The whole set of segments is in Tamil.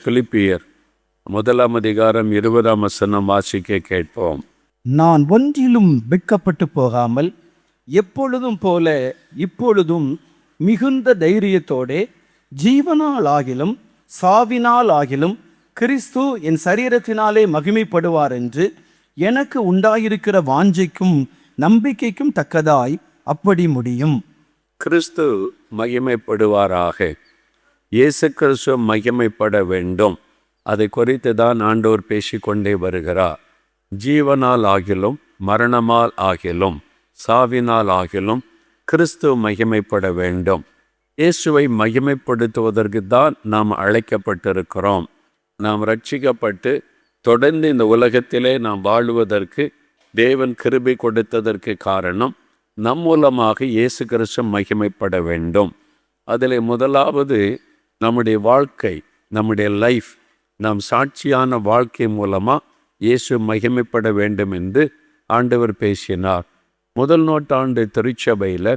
பிலிப்பியர் 1:20 வாசிக்க கேட்போம். நான் ஒன்றிலும் வெட்கப்பட்டு போகாமல் எப்பொழுதும் போல இப்பொழுதும் மிகுந்த தைரியத்தோடே ஜீவனால் ஆகிலும் சாவினால் ஆகிலும் கிறிஸ்து என் சரீரத்தினாலே மகிமைப்படுவார் என்று எனக்கு உண்டாயிருக்கிற வாஞ்சைக்கும் நம்பிக்கைக்கும் தக்கதாய் அப்படி முடியும். கிறிஸ்து மகிமைப்படுவாராக. இயேசு கிறிஸ்து மகிமைப்பட வேண்டும். அதை குறித்து தான் ஆண்டவர் பேசிக்கொண்டே வருகிறார். ஜீவனால் ஆகிலும் மரணமால் ஆகிலும் சாவினால் ஆகிலும் கிறிஸ்து மகிமைப்பட வேண்டும். இயேசுவை மகிமைப்படுத்துவதற்கு தான் நாம் அழைக்கப்பட்டிருக்கிறோம். நாம் ரட்சிக்கப்பட்டு தொடர்ந்து இந்த உலகத்திலே நாம் வாழுவதற்கு தேவன் கிருபை கொடுத்ததற்கு காரணம் நம் மூலமாக இயேசு கிறிஸ்து மகிமைப்பட வேண்டும். அதில் முதலாவது நம்முடைய வாழ்க்கை, நம்முடைய லைஃப், நாம் சாட்சியான வாழ்க்கை மூலமாக இயேசு மகிமைப்பட வேண்டும் என்று ஆண்டவர் பேசினார். முதல் நூற்றாண்டு திருச்சபையில்,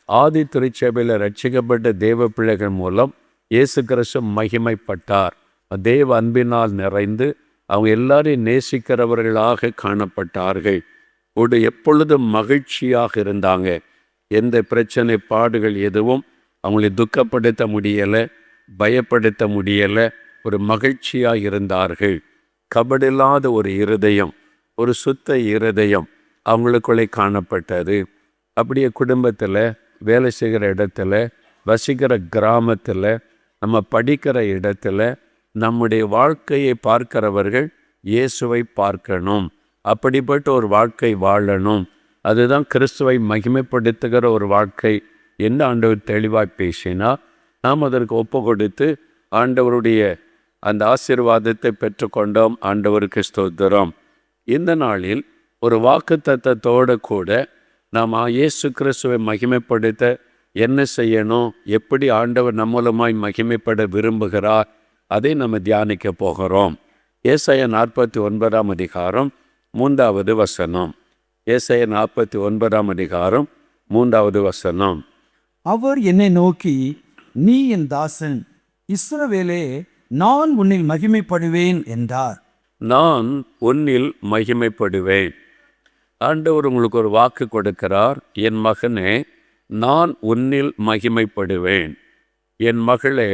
ஆதி திருச்சபையில் ரட்சிக்கப்பட்ட தேவ பிள்ளைகள் மூலம் இயேசு கிறிஸ்து மகிமைப்பட்டார். தேவ அன்பினால் நிறைந்து அவங்க எல்லாரையும் நேசிக்கிறவர்களாக காணப்பட்டார்கள். எப்பொழுதும் மகிழ்ச்சியாக இருந்தாங்க. எந்த பிரச்சனை பாடுகள் எதுவும் அவங்களை துக்கப்படுத்த முடியலை, பயப்படுத்த முடியலை. ஒரு மகிழ்ச்சியாக இருந்தார்கள். கபடில்லாத ஒரு இருதயம், ஒரு சுத்த இருதயம் அவங்களுக்குள்ளே காணப்பட்டது. அப்படியே குடும்பத்தில், வேலை செய்கிற இடத்துல, வசிக்கிற கிராமத்தில், நம்ம படிக்கிற இடத்துல நம்முடைய வாழ்க்கையை பார்க்கிறவர்கள் இயேசுவை பார்க்கணும். அப்படிப்பட்ட ஒரு வாழ்க்கை வாழணும். அதுதான் கிறிஸ்துவை மகிமைப்படுத்துகிற ஒரு வாழ்க்கை என்று ஆண்டவர் தெளிவாக பேசினா, நாம் அதற்கு ஒப்பு கொடுத்து ஆண்டவருடைய அந்த ஆசீர்வாதத்தை பெற்றுக்கொண்டோம். ஆண்டவருக்கு ஸ்தோத்திரம். இந்த நாளில் ஒரு வாக்குத்தத்தத்தோடு கூட நாம் இயேசு கிறிஸ்துவை மகிமைப்படுத்த என்ன செய்யணும், எப்படி ஆண்டவர் நம்மூலமாய் மகிமைப்பட விரும்புகிறார், அதை நம்ம தியானிக்க போகிறோம். ஏசாயா 49 3 ஏசாயா 49 3 அவர் என்னை நோக்கி, நீ என் தாசன் இஸ்ரவேலே, நான் உன்னில் மகிமைப்படுவேன் என்றார். நான் உன்னில் மகிமைப்படுவேன். ஆண்டவர் உங்களுக்கு ஒரு வாக்கு கொடுக்கிறார். என் மகனே, நான் உன்னில் மகிமைப்படுவேன். என் மகளே,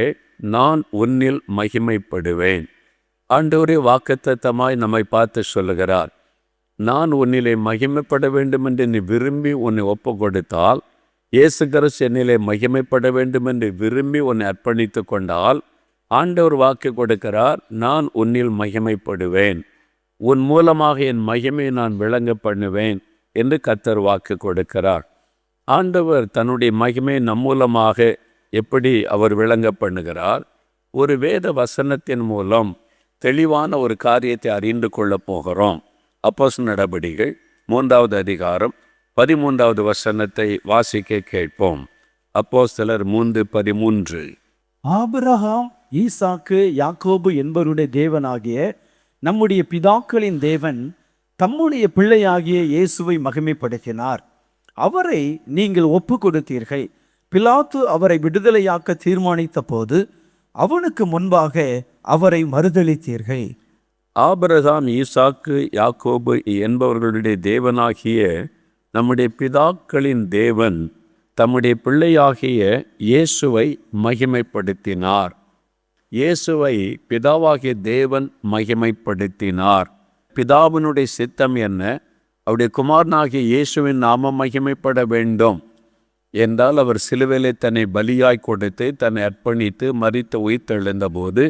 நான் உன்னில் மகிமைப்படுவேன். ஆண்டவரே வாக்குத்தத்தமாய் நம்மை பார்த்து சொல்லுகிறார். நான் உன்னிலே மகிமைப்பட வேண்டும் என்று நீ விரும்பி உன்னை ஒப்பு கொடுத்தால், இயேசு கிறிஸ்து என்னிலே மகிமைப்பட வேண்டும் என்று விரும்பி உன்னை அர்ப்பணித்து கொண்டால், ஆண்டவர் வாக்கு கொடுக்கிறார், நான் உன்னில் மகிமைப்படுவேன். உன் மூலமாக என் மகிமையை நான் விளங்க பண்ணுவேன் என்று கர்த்தர் வாக்கு கொடுக்கிறார். ஆண்டவர் தன்னுடைய மகிமையை நம் மூலமாக எப்படி அவர் விளங்க பண்ணுகிறார்? ஒரு வேத வசனத்தின் மூலம் தெளிவான ஒரு காரியத்தை அறிந்து கொள்ளப் போகிறோம். அப்போஸ்தலர் நடபடிகள் 3:13 வாசிக்க கேட்போம். அப்போஸ்தலர் 3:13. ஆபிரகாம், ஈசாக்கு, யாக்கோபு என்பவருடைய தேவனாகிய நம்முடைய பிதாக்களின் தேவன் தம்முடைய பிள்ளையாகிய இயேசுவை மகிமைப்படுத்தினார். அவரை நீங்கள் ஒப்பு கொடுத்தீர்கள். பிலாத்து அவரை விடுதலையாக்க தீர்மானித்த போது அவனுக்கு முன்பாக அவரை மறுதலித்தீர்கள். ஆபிரகாம், ஈசாக்கு, யாக்கோபு என்பவர்களுடைய தேவனாகிய நம்முடைய பிதாக்களின் தேவன் தம்முடைய பிள்ளையாகிய இயேசுவை மகிமைப்படுத்தினார். இயேசுவை பிதாவாகிய தேவன் மகிமைப்படுத்தினார். பிதாவினுடைய சித்தம் என்ன? அவருடைய குமாரனாகிய இயேசுவின் நாமம் மகிமைப்பட வேண்டும் என்றால், அவர் சிலுவையிலே தன்னை பலியாய் கொடுத்து தன்னை அர்ப்பணித்து மரித்து உயிர்த்தெழுந்த போது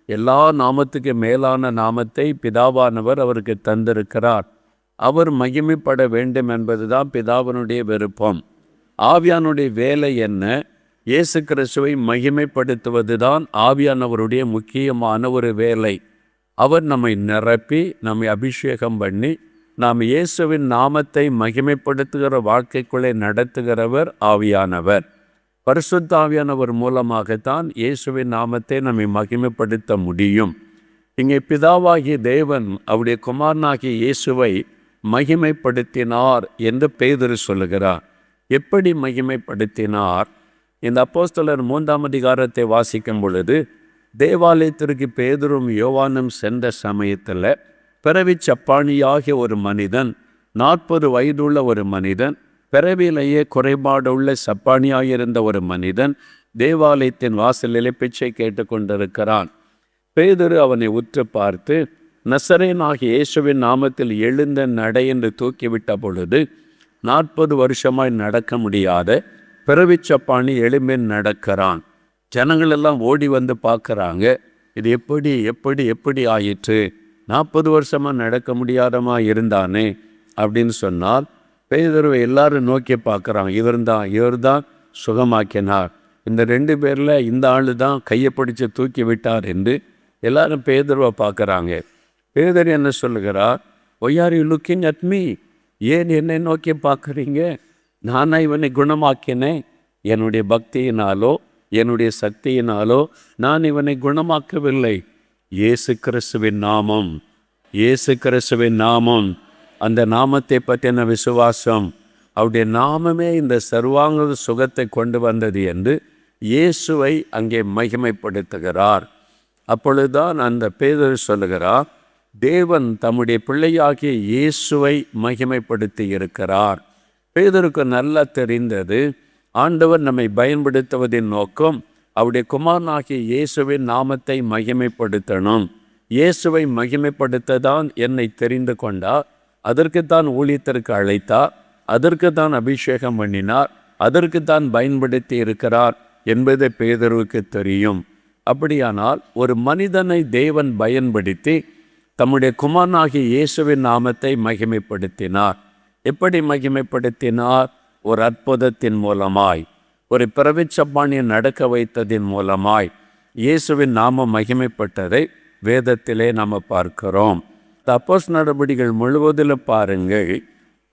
எல்லா நாமத்துக்கு மேலான நாமத்தை பிதாவானவர் அவருக்கு தந்திருக்கிறார். அவர் மகிமைப்பட வேண்டும் என்பதுதான் பிதாவினுடைய விருப்பம். ஆவியானுடைய வேலை என்ன? இயேசு கிறிஸ்துவை மகிமைப்படுத்துவதுதான் ஆவியானவருடைய முக்கியமான ஒரு வேலை. அவர் நம்மை நிரப்பி நம்மை அபிஷேகம் பண்ணி நாம் இயேசுவின் நாமத்தை மகிமைப்படுத்துகிற வாழ்க்கைக்குள்ளே நடத்துகிறவர் ஆவியானவர். பரிசுத்த ஆவியானவர் மூலமாகத்தான் இயேசுவின் நாமத்தை நம்மை மகிமைப்படுத்த முடியும். இங்கே பிதாவாகிய தேவன் அவருடைய குமாரனாகிய இயேசுவை மகிமைப்படுத்தினார் என்று பேதுரு சொல்லுகிறார். எப்படி மகிமைப்படுத்தினார்? இந்த அப்போஸ்தலர் 3 வாசிக்கும் பொழுது தேவாலயத்திற்கு பேதுரும் யோவானும் சென்ற சமயத்தில் பிறவி சப்பானியாகிய ஒரு மனிதன், 40 வயதுள்ள ஒரு மனிதன், பிறவியிலேயே குறைபாடுள்ள சப்பானியாயிருந்த ஒரு மனிதன் தேவாலயத்தின் வாசலிலே பிச்சை கேட்டு கொண்டிருக்கிறான். பேதுரு அவனை உற்று பார்த்து, நசரேயனாகிய இயேசுவின் நாமத்தில் எழுந்த நடை என்று தூக்கிவிட்ட பொழுது 40 வருஷமாய் நடக்க முடியாத பிறவிச்சப்பானி எளிமையில் நடக்கிறான். ஜனங்கள் எல்லாம் ஓடி வந்து பார்க்குறாங்க, இது எப்படி எப்படி எப்படி ஆயிற்று, 40 வருஷமாக நடக்க முடியாதமா இருந்தானே அப்படின்னு சொன்னால், பேதுருவை எல்லாரும் நோக்கி பார்க்குறாங்க. இவர் தான் சுகமாக்கினார், இந்த 2 பேரில் இந்த ஆள் தான் கையை பிடிச்சி தூக்கி விட்டார் என்று எல்லாரும் பேதுருவை பார்க்குறாங்க. பேதுரு என்ன சொல்லுகிறார்? Why are you looking at me? ஏன் என்னை நோக்கி பார்க்குறீங்க? நானா இவனை குணமாக்கினேன்? என்னுடைய பக்தியினாலோ என்னுடைய சக்தியினாலோ நான் இவனை குணமாக்கவில்லை. இயேசு கிறிஸ்துவின் நாமம், இயேசு கிறிஸ்துவின் நாமம், அந்த நாமத்தை பற்றின விசுவாசம், அவருடைய நாமமே இந்த சர்வாங்க சுகத்தை கொண்டு வந்தது என்று இயேசுவை அங்கே மகிமைப்படுத்துகிறார். அப்பொழுதுதான் அந்த பேதுரு சொல்லுகிறார், தேவன் தம்முடைய பிள்ளையாகிய இயேசுவை மகிமைப்படுத்தி இருக்கிறார். பேதுருக்கு நல்லா தெரிந்தது, ஆண்டவர் நம்மை பயன்படுத்துவதின் நோக்கம் அவருடைய குமாரனாகிய இயேசுவின் நாமத்தை மகிமைப்படுத்தணும். இயேசுவை மகிமைப்படுத்ததான் என்னை தெரிந்து கொண்டார், அதற்குத்தான் ஊழியத்திற்கு அழைத்தார், அதற்குத்தான் அபிஷேகம் பண்ணினார், அதற்குத்தான் பயன்படுத்தி இருக்கிறார் என்பது பேதுருவுக்கு தெரியும். அப்படியானால் ஒரு மனிதனை தேவன் பயன்படுத்தி தம்முடைய குமாரனாகிய இயேசுவின் நாமத்தை மகிமைப்படுத்தினார். எப்படி மகிமைப்படுத்தினார்? ஒரு அற்புதத்தின் மூலமாய், ஒரு பிறவிச்சப்பானியை நடக்க வைத்ததின் மூலமாய் இயேசுவின் நாமம் மகிமைப்பட்டதை வேதத்திலே நாம் பார்க்கிறோம். அப்போஸ்தலர் நடபடிகள் முழுவதிலும் பாருங்கள்,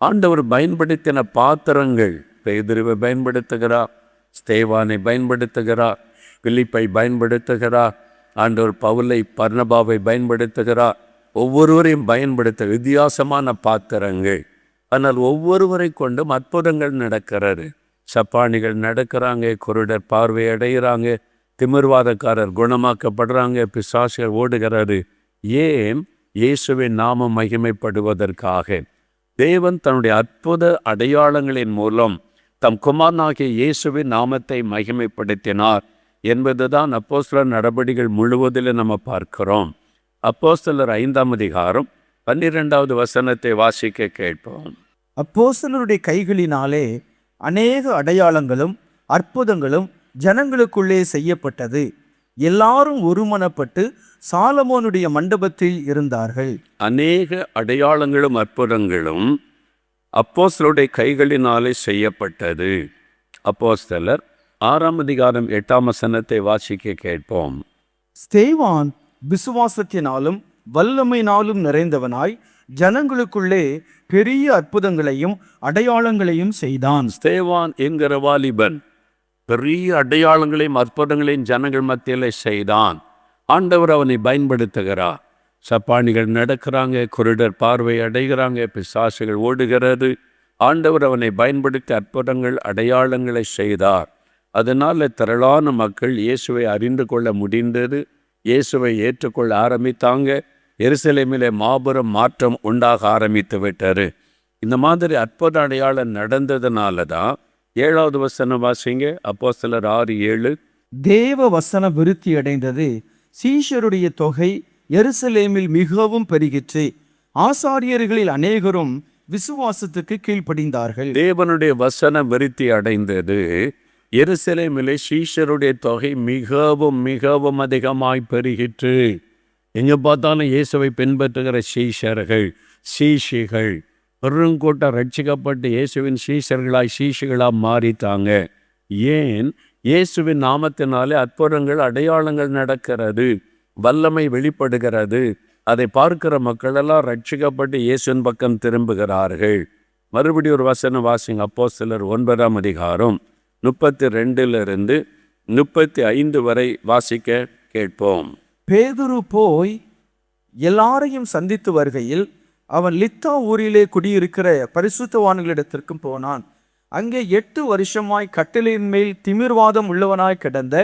ஆண்டவர் பயன்படுத்தின பாத்திரங்கள். பேதுருவை பயன்படுத்துகிறார், ஸ்தேவானை பயன்படுத்துகிறார், பிலிப்பை பயன்படுத்துகிறார், ஆண்டவர் பவுலை பர்னபாவை பயன்படுத்துகிறார். ஒவ்வொருவரையும் பயன்படுத்த வித்தியாசமான பாத்திரங்கள். ஆனால் ஒவ்வொருவரை கொண்டும் அற்புதங்கள் நடக்கிறது. சப்பானிகள் நடக்கிறாங்க, குருடர் பார்வை அடைகிறாங்க, திமிர்வாதக்காரர் குணமாக்கப்படுறாங்க, பிசாசுகள் ஓடுகிறாரு. ஏன்? இயேசுவின் நாமம் மகிமைப்படுவதற்காக. தேவன் தன்னுடைய அற்புத அடையாளங்களின் மூலம் தம் குமாரனாகிய இயேசுவின் நாமத்தை மகிமைப்படுத்தினார் என்பதுதான் அப்போஸ்தலர் நடபடிகள் முழுவதிலும் நம்ம பார்க்கிறோம். அப்போஸ்தலர் 5ஆம் அதிகாரம் 12வது வசனத்தை வாசிக்க கேட்போம். அப்போஸ்தலருடைய கைகளினாலே அநேக அடையாளங்களும் அற்புதங்களும் ஜனங்களுக்குள்ளே செய்யப்பட்டது. எல்லாரும் ஒருமனப்பட்டு சாலமோனுடைய மண்டபத்தில் இருந்தார்கள். அநேக அடையாளங்களும் அற்புதங்களும் அப்போஸ்தலருடைய கைகளினாலே செய்யப்பட்டது. அப்போஸ்தலர் 6ஆம் அதிகாரம் 8ஆம் வசனத்தை வாசிக்க கேட்போம். ஸ்தேவான் விசுவாசத்தினாலும் வல்லமையினாலும் நிறைந்தவனாய் ஜனங்களுக்குள்ளே பெரிய அற்புதங்களையும் அடையாளங்களையும் செய்தான். ஸ்தேவான் என்கிற வாலிபன் பெரிய அடையாளங்களையும் அற்புதங்களையும் ஜனங்கள் மத்தியில் செய்தான். ஆண்டவர் அவனை பயன்படுத்துகிறார். சப்பானிகள் நடக்கிறாங்க, குருடர் பார்வை அடைகிறாங்க, பிசாசுகள் ஓடுகிறது. ஆண்டவர் அவனை பயன்படுத்தி அற்புதங்கள் அடையாளங்களை செய்தார். அதனால் திரளான மக்கள் இயேசுவை அறிந்து கொள்ள முடிந்தது, இயேசுவை ஏற்றுக்கொள்ள ஆரம்பித்தாங்க. எருசலேமிலே மாபெரும் மாற்றம் உண்டாக ஆரம்பித்து விட்டார். இந்த மாதிரி அற்புத அடையாளம் நடந்ததுனால தான் 7வது வசனம் வாசிங்க. அப்போஸ்தலர் 6:7. தேவ வசனம் விருத்தி அடைந்தது, சீஷருடைய தொகை எருசலேமில் மிகவும் பெருகிற்று, ஆசாரியர்களில் அநேகரும் விசுவாசத்துக்கு கீழ்ப்படிந்தார்கள். தேவனுடைய வசனம் விருத்தி அடைந்தது, எருசலேமிலே சீஷருடைய தொகை மிகவும் மிகவும் அதிகமாய் பெருகிற்று. எங்கே பார்த்தாலும் இயேசுவை பின்பற்றுகிற சீஷர்கள், சீஷிகள் பெருங்கூட்டம் ரட்சிக்கப்பட்டு இயேசுவின் சீஷர்களாக மாறிட்டாங்க. ஏன்? இயேசுவின் நாமத்தினாலே அற்புதங்கள் அடையாளங்கள் நடக்கிறது, வல்லமை வெளிப்படுகிறது. அதை பார்க்கிற மக்களெல்லாம் ரட்சிக்கப்பட்டு இயேசுவின் பக்கம் திரும்புகிறார்கள். மறுபடி ஒரு வசனம் வாசிங்க. அப்போஸ்தலர் 9ஆம் அதிகாரம் 32 35 வரை வாசிக்க கேட்போம். பேதுரு போய் எல்லாரையும் சந்தித்து வருகையில் அவன் லித்தா ஊரிலே குடியிருக்கிற பரிசுத்தவான்களிடத்திற்கும் போனான். அங்கே 8 வருஷமாய் கட்டிலின் மேல் திமிர்வாதம் உள்ளவனாய் கிடந்த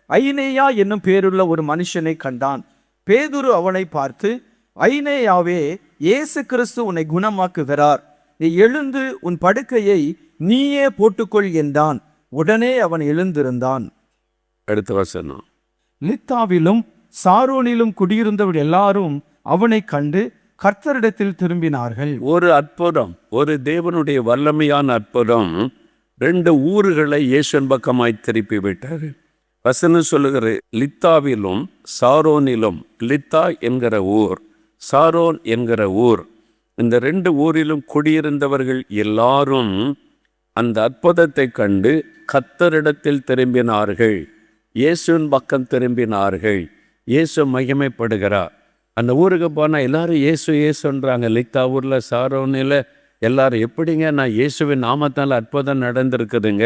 ஐனேயா என்னும் பேருள்ள ஒரு மனுஷனை கண்டான். பேதுரு அவனை பார்த்து, ஐனேயாவே, இயேசு கிறிஸ்து உன்னை குணமாக்குகிறார். நீ எழுந்து உன் படுக்கையை நீயே போட்டுக்கொள் என்றான். உடனே அவன் எழுந்திருந்தான். அடுத்த வசனம். லித்தாவிலும் சாரோனிலும் குடியிருந்தவர் எல்லாரும் அவனை கண்டு கர்த்தரிடத்தில் திரும்பினார்கள். ஒரு அற்புதம், ஒரு தேவனுடைய வல்லமையான அற்புதம் 2 ஊர்களை இயேசுவின் பக்கமாய் திருப்பி விட்டார். வசனம் சொல்லுகிற லித்தாவிலும் சாரோனிலும், லித்தா என்கிற ஊர், சாரோன் என்கிற ஊர், இந்த 2 ஊரிலும் குடியிருந்தவர்கள் எல்லாரும் அந்த அற்புதத்தை கண்டு கர்த்தரிடத்தில் திரும்பினார்கள். இயேசுவின் பக்கம் திரும்பினார்கள். இயேசு மகிமைப்படுகிறார். அந்த ஊருக்கு போனால் எல்லாரும் இயேசு இயேசுன்றாங்க. லித்தா ஊரில், சாரோனில் எல்லாரும் எப்படிங்க, நான் இயேசுவின் நாமத்தால் அற்புதம் நடந்திருக்குதுங்க.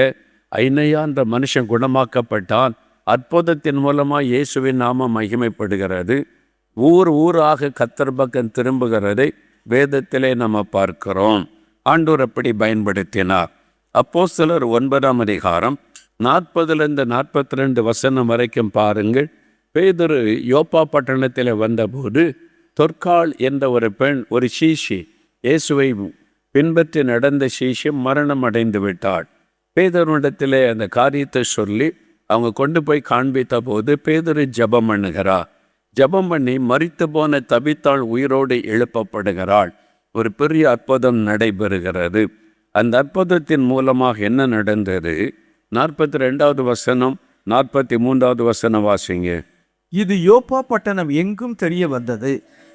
ஐனையான்ற மனுஷன் குணமாக்கப்பட்டான். அற்புதத்தின் மூலமாக இயேசுவின் நாமம் மகிமைப்படுகிறது. ஊராக கர்த்தர் பக்கம் திரும்புகிறதை வேதத்திலே நம்ம பார்க்கிறோம். ஆண்டவர் அப்படி பயன்படுத்தினார். அப்போஸ்தலர் 9ஆம் அதிகாரம் 40 42 வசனம் வரைக்கும் பாருங்கள். பேதுரு யோப்பா பட்டணத்தில் வந்தபோது தொற்காள் என்ற ஒரு பெண், ஒரு சீஷி, இயேசுவை பின்பற்றி நடந்த சீஷி மரணம் அடைந்து விட்டாள். பேதுருவிடத்திலே அந்த காரியத்தை சொல்லி அவங்க கொண்டு போய் காண்பித்த போது பேதுரு ஜெபம் பண்ணுகிறார். ஜெபம் பண்ணி மரித்து போன தபித்தாள் உயிரோடு எழுப்பப்படுகிறாள். ஒரு பெரிய அற்புதம் நடைபெறுகிறது. அந்த அற்புதத்தின் மூலமாக என்ன நடந்தது? 42வது வசனம், 43வது வசனம் வாசிங்க. இது யோப்பா பட்டணம் எங்கும் தெரிய வந்தது.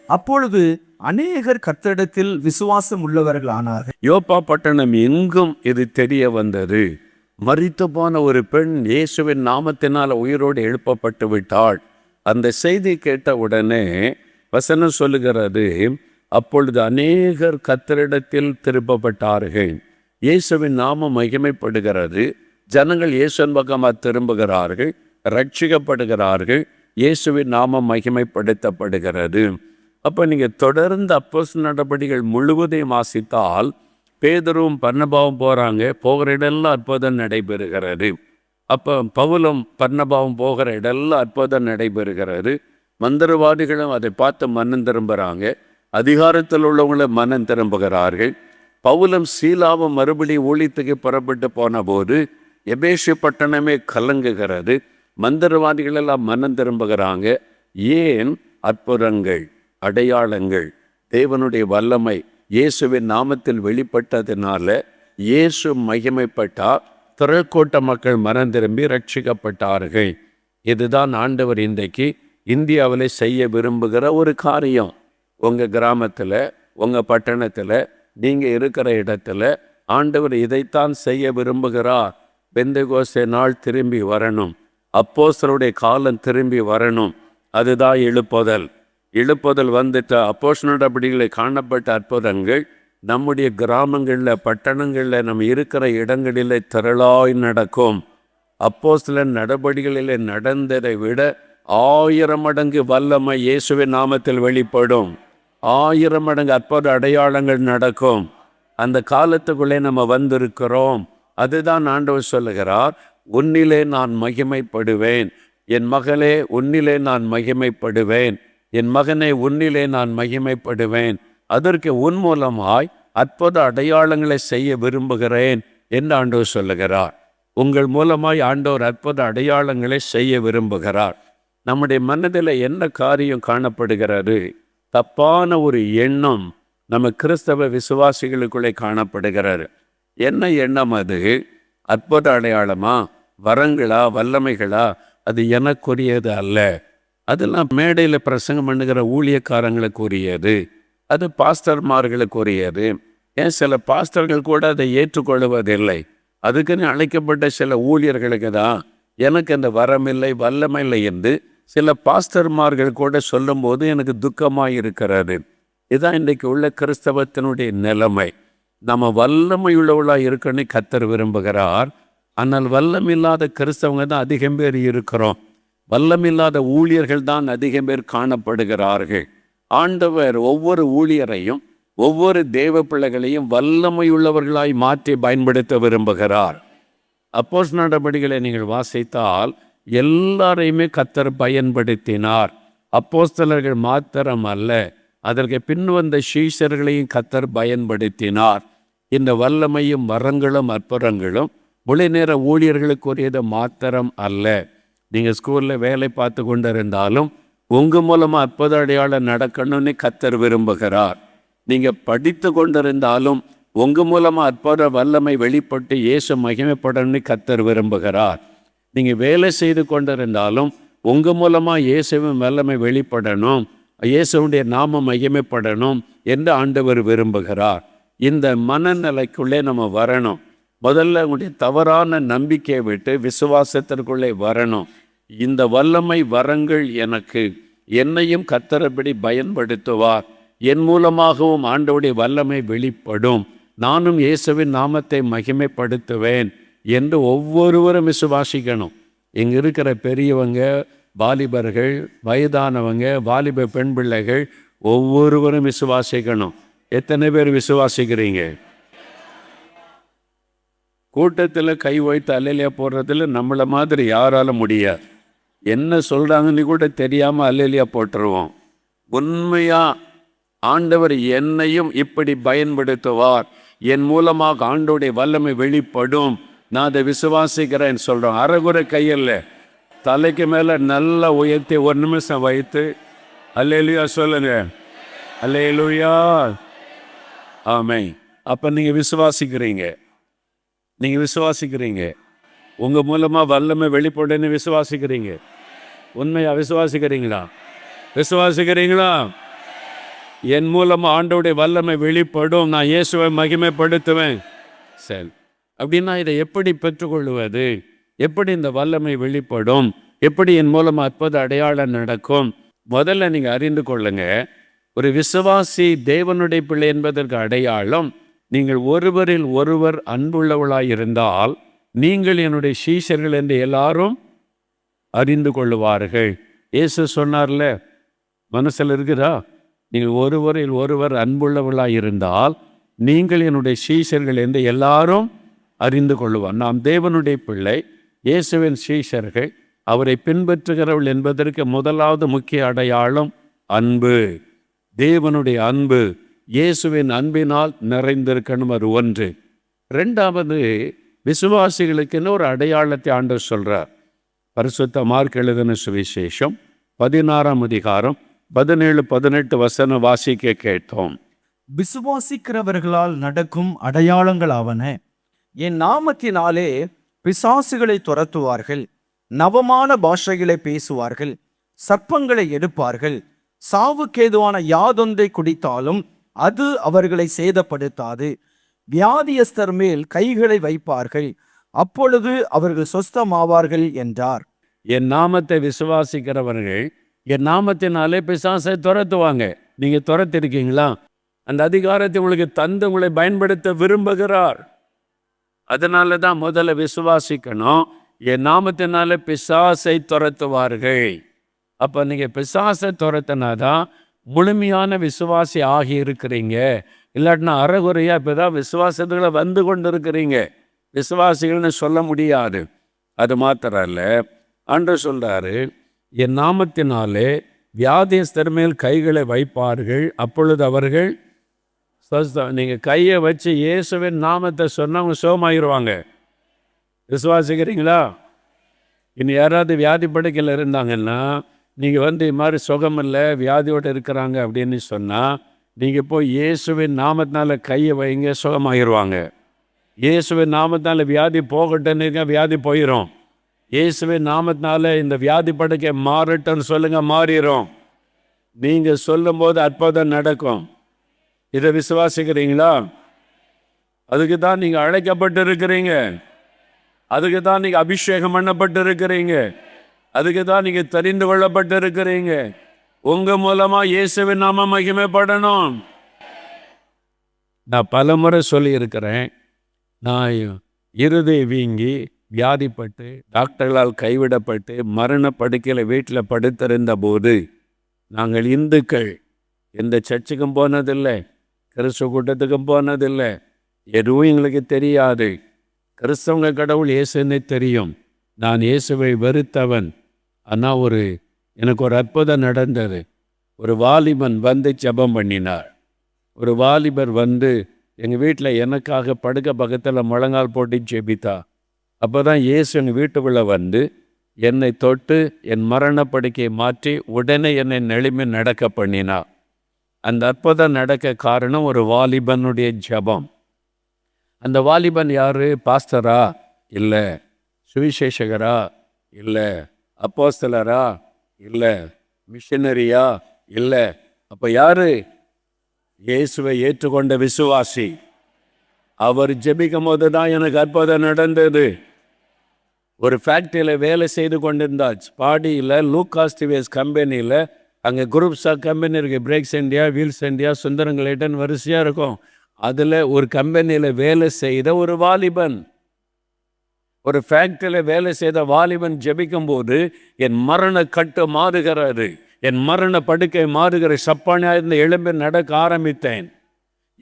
அப்பொழுது அநேகர் கர்த்தரிடத்தில் விசுவாசம் உள்ளவர்கள் ஆனார்கள். யோப்பா பட்டணம் எங்கும் இது தெரிய வந்தது. மரித்து போன ஒரு பெண் இயேசுவின் நாமத்தினால் உயிரோடு எழுப்பப்பட்டு விட்டாள். அந்த செய்தி கேட்ட உடனே வசனம் சொல்லுகிறது, அப்பொழுது அநேகர் கர்த்தரிடத்தில் திருப்பப்பட்டார்கள். இயேசுவின் நாமம் மகிமைப்படுகிறது. ஜனங்கள் இயேசுவின் பக்கமாக திரும்புகிறார்கள், ரட்சிக்கப்படுகிறார்கள். இயேசுவின் நாமம் மகிமைப்படுத்தப்படுகிறது. அப்போ நீங்கள் தொடர்ந்து அப்போஸ்தலர் நடபடிகள் முழுவதையும் வாசித்தால் பேதுருவும் பர்னபாவும் போகிறாங்க. போகிற இடெல்லாம் அற்புதம் நடைபெறுகிறது. அப்போ பவுலும் பர்னபாவும் போகிற இடெல்லாம் அற்புதம் நடைபெறுகிறது. மந்திரவாதிகளும் அதை பார்த்து மனம் திரும்புகிறாங்க. அதிகாரத்தில் உள்ளவங்களும் மனம் திரும்புகிறார்கள். பவுலும் சீலாவும் மறுபடியும் ஊழியத்துக்கு புறப்பட்டு போன போது எபேசு பட்டணமே கலங்குகிறது. மந்திரவாதிகள் எல்லாம் மனம் திரும்புகிறாங்க. ஏன்? அற்புதங்கள், அடையாளங்கள், தேவனுடைய வல்லமை இயேசுவின் நாமத்தில் வெளிப்பட்டதுனால இயேசு மகிமைப்பட்டார். திரள்கூட்ட மக்கள் மனம் திரும்பி ரட்சிக்கப்பட்டார்கள். இதுதான் ஆண்டவர் இன்றைக்கு இந்தியாவில் செய்ய விரும்புகிற ஒரு காரியம். உங்கள் கிராமத்தில், உங்கள் பட்டணத்தில், நீங்கள் இருக்கிற இடத்துல ஆண்டவர் இதைத்தான் செய்ய விரும்புகிறார். பெந்தெகோஸ்தே நாள் திரும்பி வரணும். அப்போஸ்தலருடைய காலம் திரும்பி வரணும். அதுதான் எழுப்புதல். எழுப்புதல் வந்துட்ட அப்போஸ்தலர் நடபடிகளில் காணப்பட்ட அற்புதங்கள் நம்முடைய கிராமங்களில், பட்டணங்களில், நம்ம இருக்கிற இடங்களில் திரளாய் நடக்கும். அப்போஸ்தலர் நடபடிகளில் நடந்ததை விட 1000 மடங்கு வல்லமை இயேசுவின் நாமத்தில் வெளிப்படும். 1000 மடங்கு அற்புத அடையாளங்கள் நடக்கும். அந்த காலத்துக்குள்ளே நம்ம வந்திருக்கிறோம். அதுதான் ஆண்டவர் சொல்லுகிறார், உன்னிலே நான் மகிமைப்படுவேன். என் மகளே, உன்னிலே நான் மகிமைப்படுவேன். என் மகனே, உன்னிலே நான் மகிமைப்படுவேன். அதற்கு உன் மூலமாய் அற்புத அடையாளங்களை செய்ய விரும்புகிறேன் என்று ஆண்டவர் சொல்லுகிறார். உங்கள் மூலமாய் ஆண்டவர் அற்புத அடையாளங்களை செய்ய விரும்புகிறார். நம்முடைய மனதில் என்ன காரியம் காணப்படுகிறது? தப்பான ஒரு எண்ணம் நம்ம கிறிஸ்தவ விசுவாசிகளுக்குள்ளே காணப்படுகிறது. என்ன எண்ணம் அது? அற்புத அடையாளமா, வரங்களா, வல்லமைகளா? அது எனக்குரியது அல்ல. அதெல்லாம் மேடையில் பிரசங்கம் பண்ணுகிற ஊழியக்காரங்களுக்குரியது. அது பாஸ்டர்மார்களுக்குரியது. ஏன் சில பாஸ்டர்கள் கூட அதை ஏற்றுக்கொள்வதில்லை. அதுக்குன்னு அழைக்கப்பட்ட சில ஊழியர்களுக்கு தான் எனக்கு அந்த வரமில்லை, வல்லமில்லை என்று சில பாஸ்டர்மார்கள் கூட சொல்லும்போது எனக்கு துக்கமாக இருக்கிறது. இதுதான் இன்றைக்கு உள்ள கிறிஸ்தவத்தினுடைய நிலைமை. நம்ம வல்லமையுள்ளவளாக இருக்கணும்னு கர்த்தர் விரும்புகிறார். ஆனால் வல்லமில்லாத கிறிஸ்தவங்க தான் அதிகம் பேர் இருக்கிறோம். வல்லமில்லாத ஊழியர்கள் தான் அதிகம் பேர் காணப்படுகிறார்கள். ஆண்டவர் ஒவ்வொரு ஊழியரையும், ஒவ்வொரு தேவ பிள்ளைகளையும் வல்லமையுள்ளவர்களாய் மாற்றி பயன்படுத்த விரும்புகிறார். அப்போஸ்தலர் நடபடிகளை நீங்கள் வாசித்தால் எல்லாரையுமே கர்த்தர் பயன்படுத்தினார். அப்போஸ்தலர்கள் மாத்திரம் அல்ல, அதற்கு பின் வந்த சீஷர்களையும் கர்த்தர் பயன்படுத்தினார். இந்த வல்லமையும் வரங்களும் அற்புதங்களும் முழு நேர ஊழியர்களுக்குரியது மாத்திரம் அல்ல. நீங்கள் ஸ்கூலில் வேலை பார்த்து கொண்டு இருந்தாலும் உங்கள் மூலமாக அற்புத அடையாளம் நடக்கணும்னு கர்த்தர் விரும்புகிறார். நீங்கள் படித்து கொண்டிருந்தாலும் உங்கள் மூலமாக அற்புத வல்லமை வெளிப்பட்டு இயேசு மகிமைப்படணும்னு கர்த்தர் விரும்புகிறார். நீங்கள் வேலை செய்து கொண்டிருந்தாலும் உங்கள் மூலமாக இயேசுவின் வல்லமை வெளிப்படணும், இயேசுடைய நாமம் மகிமைப்படணும் என்று ஆண்டவர் விரும்புகிறார். இந்த மனநிலைக்குள்ளே நம்ம வரணும். முதல்ல உங்களுடைய தவறான நம்பிக்கையை விட்டு விசுவாசத்திற்குள்ளே வரணும். இந்த வல்லமை வரங்கள் எனக்கு என்னையும் கர்த்தரபடி பயன்படுத்துவார், என் மூலமாகவும் ஆண்டவருடைய வல்லமை வெளிப்படும், நானும் இயேசுவின் நாமத்தை மகிமைப்படுத்துவேன் என்று ஒவ்வொருவரும் விசுவாசிக்கணும். இங்கே இருக்கிற பெரியவங்க, வாலிபர்கள், வயதானவங்க, வாலிப பெண் பிள்ளைகள் ஒவ்வொருவரும் விசுவாசிக்கணும். எத்தனை பேர் விசுவாசிக்கிறீங்க? கூட்டத்தில் கை வைத்து அல்லேலியா போடுறதுல நம்மளை மாதிரி யாரால முடியாது. என்ன சொல்கிறாங்கன்னு கூட தெரியாமல் அல்லேலியா போட்டுருவோம். உண்மையாக ஆண்டவர் என்னையும் இப்படி பயன்படுத்துவார், என் மூலமாக ஆண்டோடைய வல்லமை வெளிப்படும், நான் அதை விசுவாசிக்கிறேன்னு சொல்கிறோம். அரைகுறை கையில் தலைக்கு மேலே நல்லா உயர்த்தி ஒரு நிமிஷம் வைத்து அல்லேலூயா சொல்லுங்க. அல்லேலூயா. ஆமென். அப்போ நீங்கள் விசுவாசிக்கிறீங்க. நீங்கள் விசுவாசிக்கிறீங்க உங்கள் மூலமாக வல்லமை வெளிப்படுன்னு விசுவாசிக்கிறீங்க. உண்மையாக விசுவாசிக்கிறீங்களா? விசுவாசிக்கிறீங்களா? என் மூலமாக ஆண்டவருடைய வல்லமை வெளிப்படும், நான் இயேசுவை மகிமைப்படுத்துவேன். சரி, அப்படின்னா இதை எப்படி பெற்றுக்கொள்வது? எப்படி இந்த வல்லமை வெளிப்படும்? எப்படி என் மூலமாக அற்புத அடையாளம் நடக்கும்? முதல்ல நீங்கள் அறிந்து கொள்ளுங்க, ஒரு விசுவாசி தேவனுடைய பிள்ளை என்பதற்கு அடையாளம், நீங்கள் ஒருவரில் ஒருவர் அன்புள்ளவளாய் இருந்தால் நீங்கள் என்னுடைய சீஷர்கள் என்று எல்லாரும் அறிந்து கொள்ளுவார்கள். இயேசு சொன்னார்ல, மனசில் இருக்குதா? நீங்கள் ஒருவரில் ஒருவர் அன்புள்ளவளாய் இருந்தால் நீங்கள் என்னுடைய சீஷர்கள் என்று எல்லாரும் அறிந்து கொள்ளுவார். நாம் தேவனுடைய பிள்ளை, இயேசுவின் சீஷர்கள், அவரை பின்பற்றுகிறவள் என்பதற்கு முதலாவது முக்கிய அடையாளம் அன்பு. தேவனுடைய அன்பு, இயேசுவின் அன்பினால் நிறைந்திருக்கணும். அது ஒன்று. ரெண்டாவது, விசுவாசிகளுக்குன்னு ஒரு அடையாளத்தை ஆண்டவர் சொல்கிறார். பரிசுத்த மார்க் எழுதின சுவிசேஷம் 16ஆம் அதிகாரம் 17-18 வசனம் வாசிக்க கேட்டோம். விசுவாசிக்கிறவர்களால் நடக்கும் அடையாளங்களாவன, என் நாமத்தினாலே பிசாசுகளை துரத்துவார்கள், நவமான பாஷைகளை பேசுவார்கள், சர்ப்பங்களை எடுப்பார்கள், சாவுக்கேதுவான யாதொன்றை குடித்தாலும் அது அவர்களை சேதப்படுத்தாது, வியாதியஸ்தர் மேல் கைகளை வைப்பார்கள், அப்பொழுது அவர்கள் சொஸ்தமாவார்கள் என்றார். என் நாமத்தை விசுவாசிக்கிறவர்கள் என் நாமத்தினாலே பிசாசை துரத்துவாங்க. நீங்கள் துரத்திருக்கீங்களா? அந்த அதிகாரத்தை உங்களுக்கு தந்து உங்களை பயன்படுத்த விரும்புகிறார். அதனால தான் முதல்ல விசுவாசிக்கணும். என் நாமத்தினாலே பிசாசை துரத்துவார்கள். அப்போ நீங்கள் பிசாசை துரத்தினாதான் முழுமையான விசுவாசி ஆகி இருக்கிறீங்க. இல்லாட்டினா அறகுறையாக இப்போ தான் விசுவாசத்துக்களை வந்து கொண்டு இருக்கிறீங்க. விசுவாசிகள்னு சொல்ல முடியாது. அது மாத்திரம் இல்லை, ஆண்டவர் சொல்கிறாரு, என் நாமத்தினாலே வியாதியஸ்தர் மேல் கைகளை வைப்பார்கள், அப்பொழுது அவர்கள் நீங்கள் கையை வச்சு இயேசுவின் நாமத்தை சொன்னவங்க சுகமாகிடுவாங்க. விசுவாசிக்கிறீங்களா? இன்னும் யாராவது வியாதி படுக்கையில் இருந்தாங்கன்னா, நீங்கள் இது மாதிரி சுகம் இல்லை, வியாதியோடு இருக்கிறாங்க அப்படின்னு சொன்னால், நீங்கள் போய் இயேசுவின் நாமத்தினால கையை வைங்க, சுகமாகிடுவாங்க. இயேசுவின் நாமத்தினால வியாதி போகட்டுன்னு வியாதி போயிடும். இயேசுவின் நாமத்தினால இந்த வியாதி படுக்கை மாறட்டும்னு சொல்லுங்கள், மாறிடும். நீங்கள் சொல்லும்போது அற்புதம் நடக்கும். இதை விசுவாசிக்கிறீங்களா? அதுக்கு தான் நீங்கள் அழைக்கப்பட்டு இருக்கிறீங்க. அதுக்கு தான் நீங்கள் அபிஷேகம் பண்ணப்பட்டு இருக்கிறீங்க. அதுக்கு தான் நீங்கள் தெரிந்து கொள்ளப்பட்டு இருக்கிறீங்க. உங்கள் மூலமாக இயேசுவின் நாமம் மகிமைப்படணும். நான் பல முறை சொல்லியிருக்கிறேன், நான் இருதய வீங்கி வியாதிப்பட்டு டாக்டர்களால் கைவிடப்பட்டு மரண படுக்கையில் வீட்டில் படுத்திருந்த போது, நாங்கள் இந்துக்கள் எந்த சர்ச்சுக்கும் போனதில்லை, கிறிஸ்துவ கூட்டத்துக்கும் போனதில்லை, எதுவும் எங்களுக்கு தெரியாது. கிறிஸ்தவங்க கடவுள் இயேசுன்னு தெரியும். நான் இயேசுவை வெறுத்தவன். ஆனால் எனக்கு ஒரு அற்புதம் நடந்தது. ஒரு வாலிபன் வந்து ஜெபம் பண்ணினார். ஒரு வாலிபர் வந்து எங்கள் வீட்டில் எனக்காக படுக்க பக்கத்தில் முழங்கால் போட்டு ஜெபித்தா. அப்போ தான் இயேசு எங்கள் வீட்டுக்குள்ளே வந்து என்னை தொட்டு என் மரண படுக்கையை மாற்றி உடனே என்னை நெளிமை நடக்க பண்ணினா. அந்த அற்புதம் நடக்க காரணம் ஒரு வாலிபனுடைய ஜெபம். அந்த வாலிபன் யாரு? பாஸ்டரா? இல்லை. சுவிசேஷகரா? இல்லை. அப்போஸ்தலரா? இல்லை. மிஷனரியா? இல்லை. அப்போ யாரு? இயேசுவை ஏற்றுக்கொண்ட விசுவாசி. அவர் ஜெபிக்கும் போது தான் எனக்கு அற்புதம் நடந்தது. ஒரு ஃபேக்ட்ரியில் வேலை செய்து கொண்டிருந்தால் பாடியில் லூகாஸ் டிவிஎஸ் கம்பெனியில், அங்கே குரூப்ஸாக கம்பெனி இருக்குது. பிரேக்ஸ் இண்டியா, வீல்ஸ் இண்டியா, சுந்தரங்கலேட்டன் வரிசையாக இருக்கும். அதில் ஒரு கம்பெனியில் வேலை செய்த ஒரு வாலிபன், ஒரு ஃபேக்ட்ரியில் வேலை செய்த வாலிபன் ஜெபிக்கும் போது என் மரண கட்டு மாறுகிறது, என் மரண படுக்கை மாறுகிற சப்பானியாக இருந்த எழும்பி நடக்க ஆரம்பித்தேன்.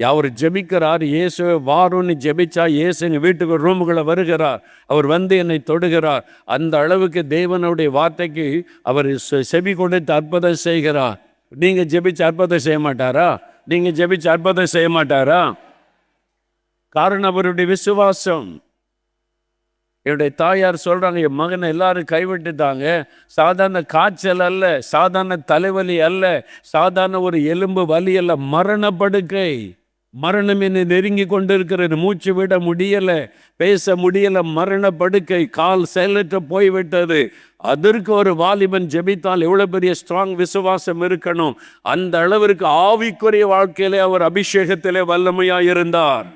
அவர் ஜெபிக்கிறார். இயேசுவை வாருன்னு ஜெபிச்சா இயேசு எங்கள் வீட்டுக்கு ரூமுக்குள்ளே வருகிறார். அவர் வந்து என்னை தொடுகிறார். அந்த அளவுக்கு தேவனுடைய வார்த்தைக்கு அவர் செவி கொடுத்து அற்புதம் செய்கிறார். நீங்கள் ஜெபிச்சு அற்புதம் செய்ய மாட்டாரா? நீங்கள் ஜெபிச்சு அற்புதம் செய்ய மாட்டாரா? காரணம் அவருடைய விசுவாசம். என்னுடைய தாயார் சொல்கிறாங்க, என் மகனை எல்லாரும் கைவிட்டுட்டாங்க. சாதாரண காய்ச்சல் அல்ல, சாதாரண தலைவலி அல்ல, சாதாரண ஒரு எலும்பு வலி அல்ல, மரண படுக்கை. மரணம் என்னை நெருங்கி கொண்டு இருக்கிறது. மூச்சு விட முடியலை, பேச முடியலை, மரண படுக்கை. கால் செயலற்ற போய்விட்டது. அதற்கு ஒரு வாலிபன் ஜெபித்தால் எவ்வளோ பெரிய ஸ்ட்ராங் விசுவாசம் இருக்கணும். அந்த அளவிற்கு ஆவிக்குரிய வாழ்க்கையிலே அவர் அபிஷேகத்திலே வல்லமையாக இருந்தார்.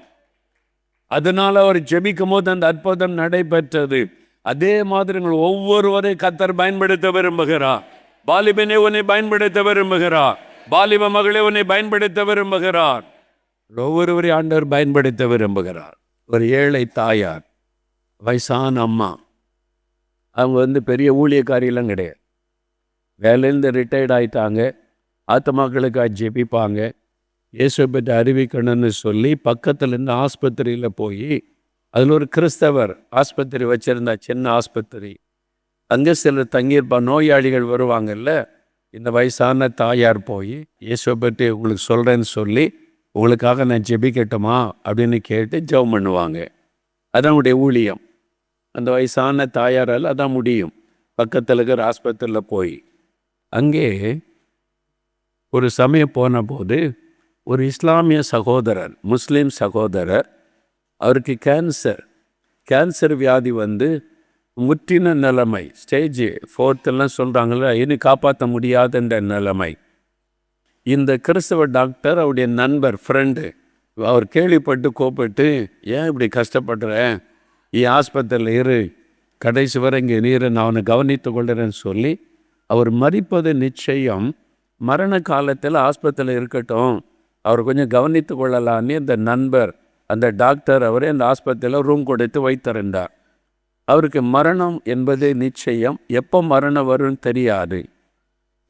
அதனால் அவர் ஜெபிக்கும் போது அந்த அற்புதம் நடைபெற்றது. அதே மாதிரி ஒவ்வொருவரை கர்த்தர் பயன்படுத்த விரும்புகிறார். வாலிபனை உன்னை பயன்படுத்த விரும்புகிறார். வாலிப மகளை உன்னை பயன்படுத்த விரும்புகிறார். ஒவ்வொருவரை ஆண்டவர் பயன்படுத்த விரும்புகிறார். ஒரு ஏழை தாயார், வயசான அம்மா, அவங்க வந்து பெரிய ஊழியக்காரியெல்லாம் கிடையாது. வேலையிலேருந்து ரிட்டையர்ட் ஆகிட்டாங்க. ஆத்மாக்களுக்காக ஜெபிப்பாங்க. இயேசுவை பற்றி அறிவிக்கணும்னு சொல்லி பக்கத்துலேருந்து ஆஸ்பத்திரியில் போய், அதில் ஒரு கிறிஸ்தவர் ஆஸ்பத்திரி வச்சுருந்தா, சின்ன ஆஸ்பத்திரி. அங்கே சிலர் தங்கியிருப்பா, நோயாளிகள் வருவாங்கல்ல. இந்த வயசான தாயார் போய் இயேசுவை பற்றி உங்களுக்கு சொல்கிறேன்னு சொல்லி, உங்களுக்காக நான் ஜெபிக்கட்டுமா அப்படின்னு கேட்டு ஜெபம் பண்ணுவாங்க. அதான் உடைய ஊழியம். அந்த வயசான தாயாரால் அதான் முடியும். பக்கத்தில் இருக்கிற ஆஸ்பத்திரியில் போய், அங்கே ஒரு சமயம் போன போது ஒரு இஸ்லாமிய சகோதரர், முஸ்லீம் சகோதரர், அவருக்கு கேன்சர் வியாதி வந்து முற்றின நிலைமை, ஸ்டேஜ் 4 சொல்கிறாங்களே, இனி காப்பாற்ற முடியாதுன்ற நிலைமை. இந்த கிறிஸ்தவ டாக்டர் அவருடைய நண்பர், ஃப்ரெண்டு, அவர் கேள்விப்பட்டு கூப்பிட்டு, ஏன் இப்படி கஷ்டப்படுறேன், என் ஆஸ்பத்திரியில் இரு, கடைசி வரை இங்கே நீரை நான் அவனை கவனித்து கொள்கிறேன்னு சொல்லி, அவர் மரிப்பது நிச்சயம், மரண காலத்தில் ஆஸ்பத்திரியில் இருக்கட்டும், அவர் கொஞ்சம் கவனித்து கொள்ளலான்னு இந்த நண்பர், அந்த டாக்டர் அவரே அந்த ஆஸ்பத்திரியில் ரூம் கொடுத்து வைத்திருந்தார். அவருக்கு மரணம் என்பது நிச்சயம், எப்போ மரணம் வரும்னு தெரியாது.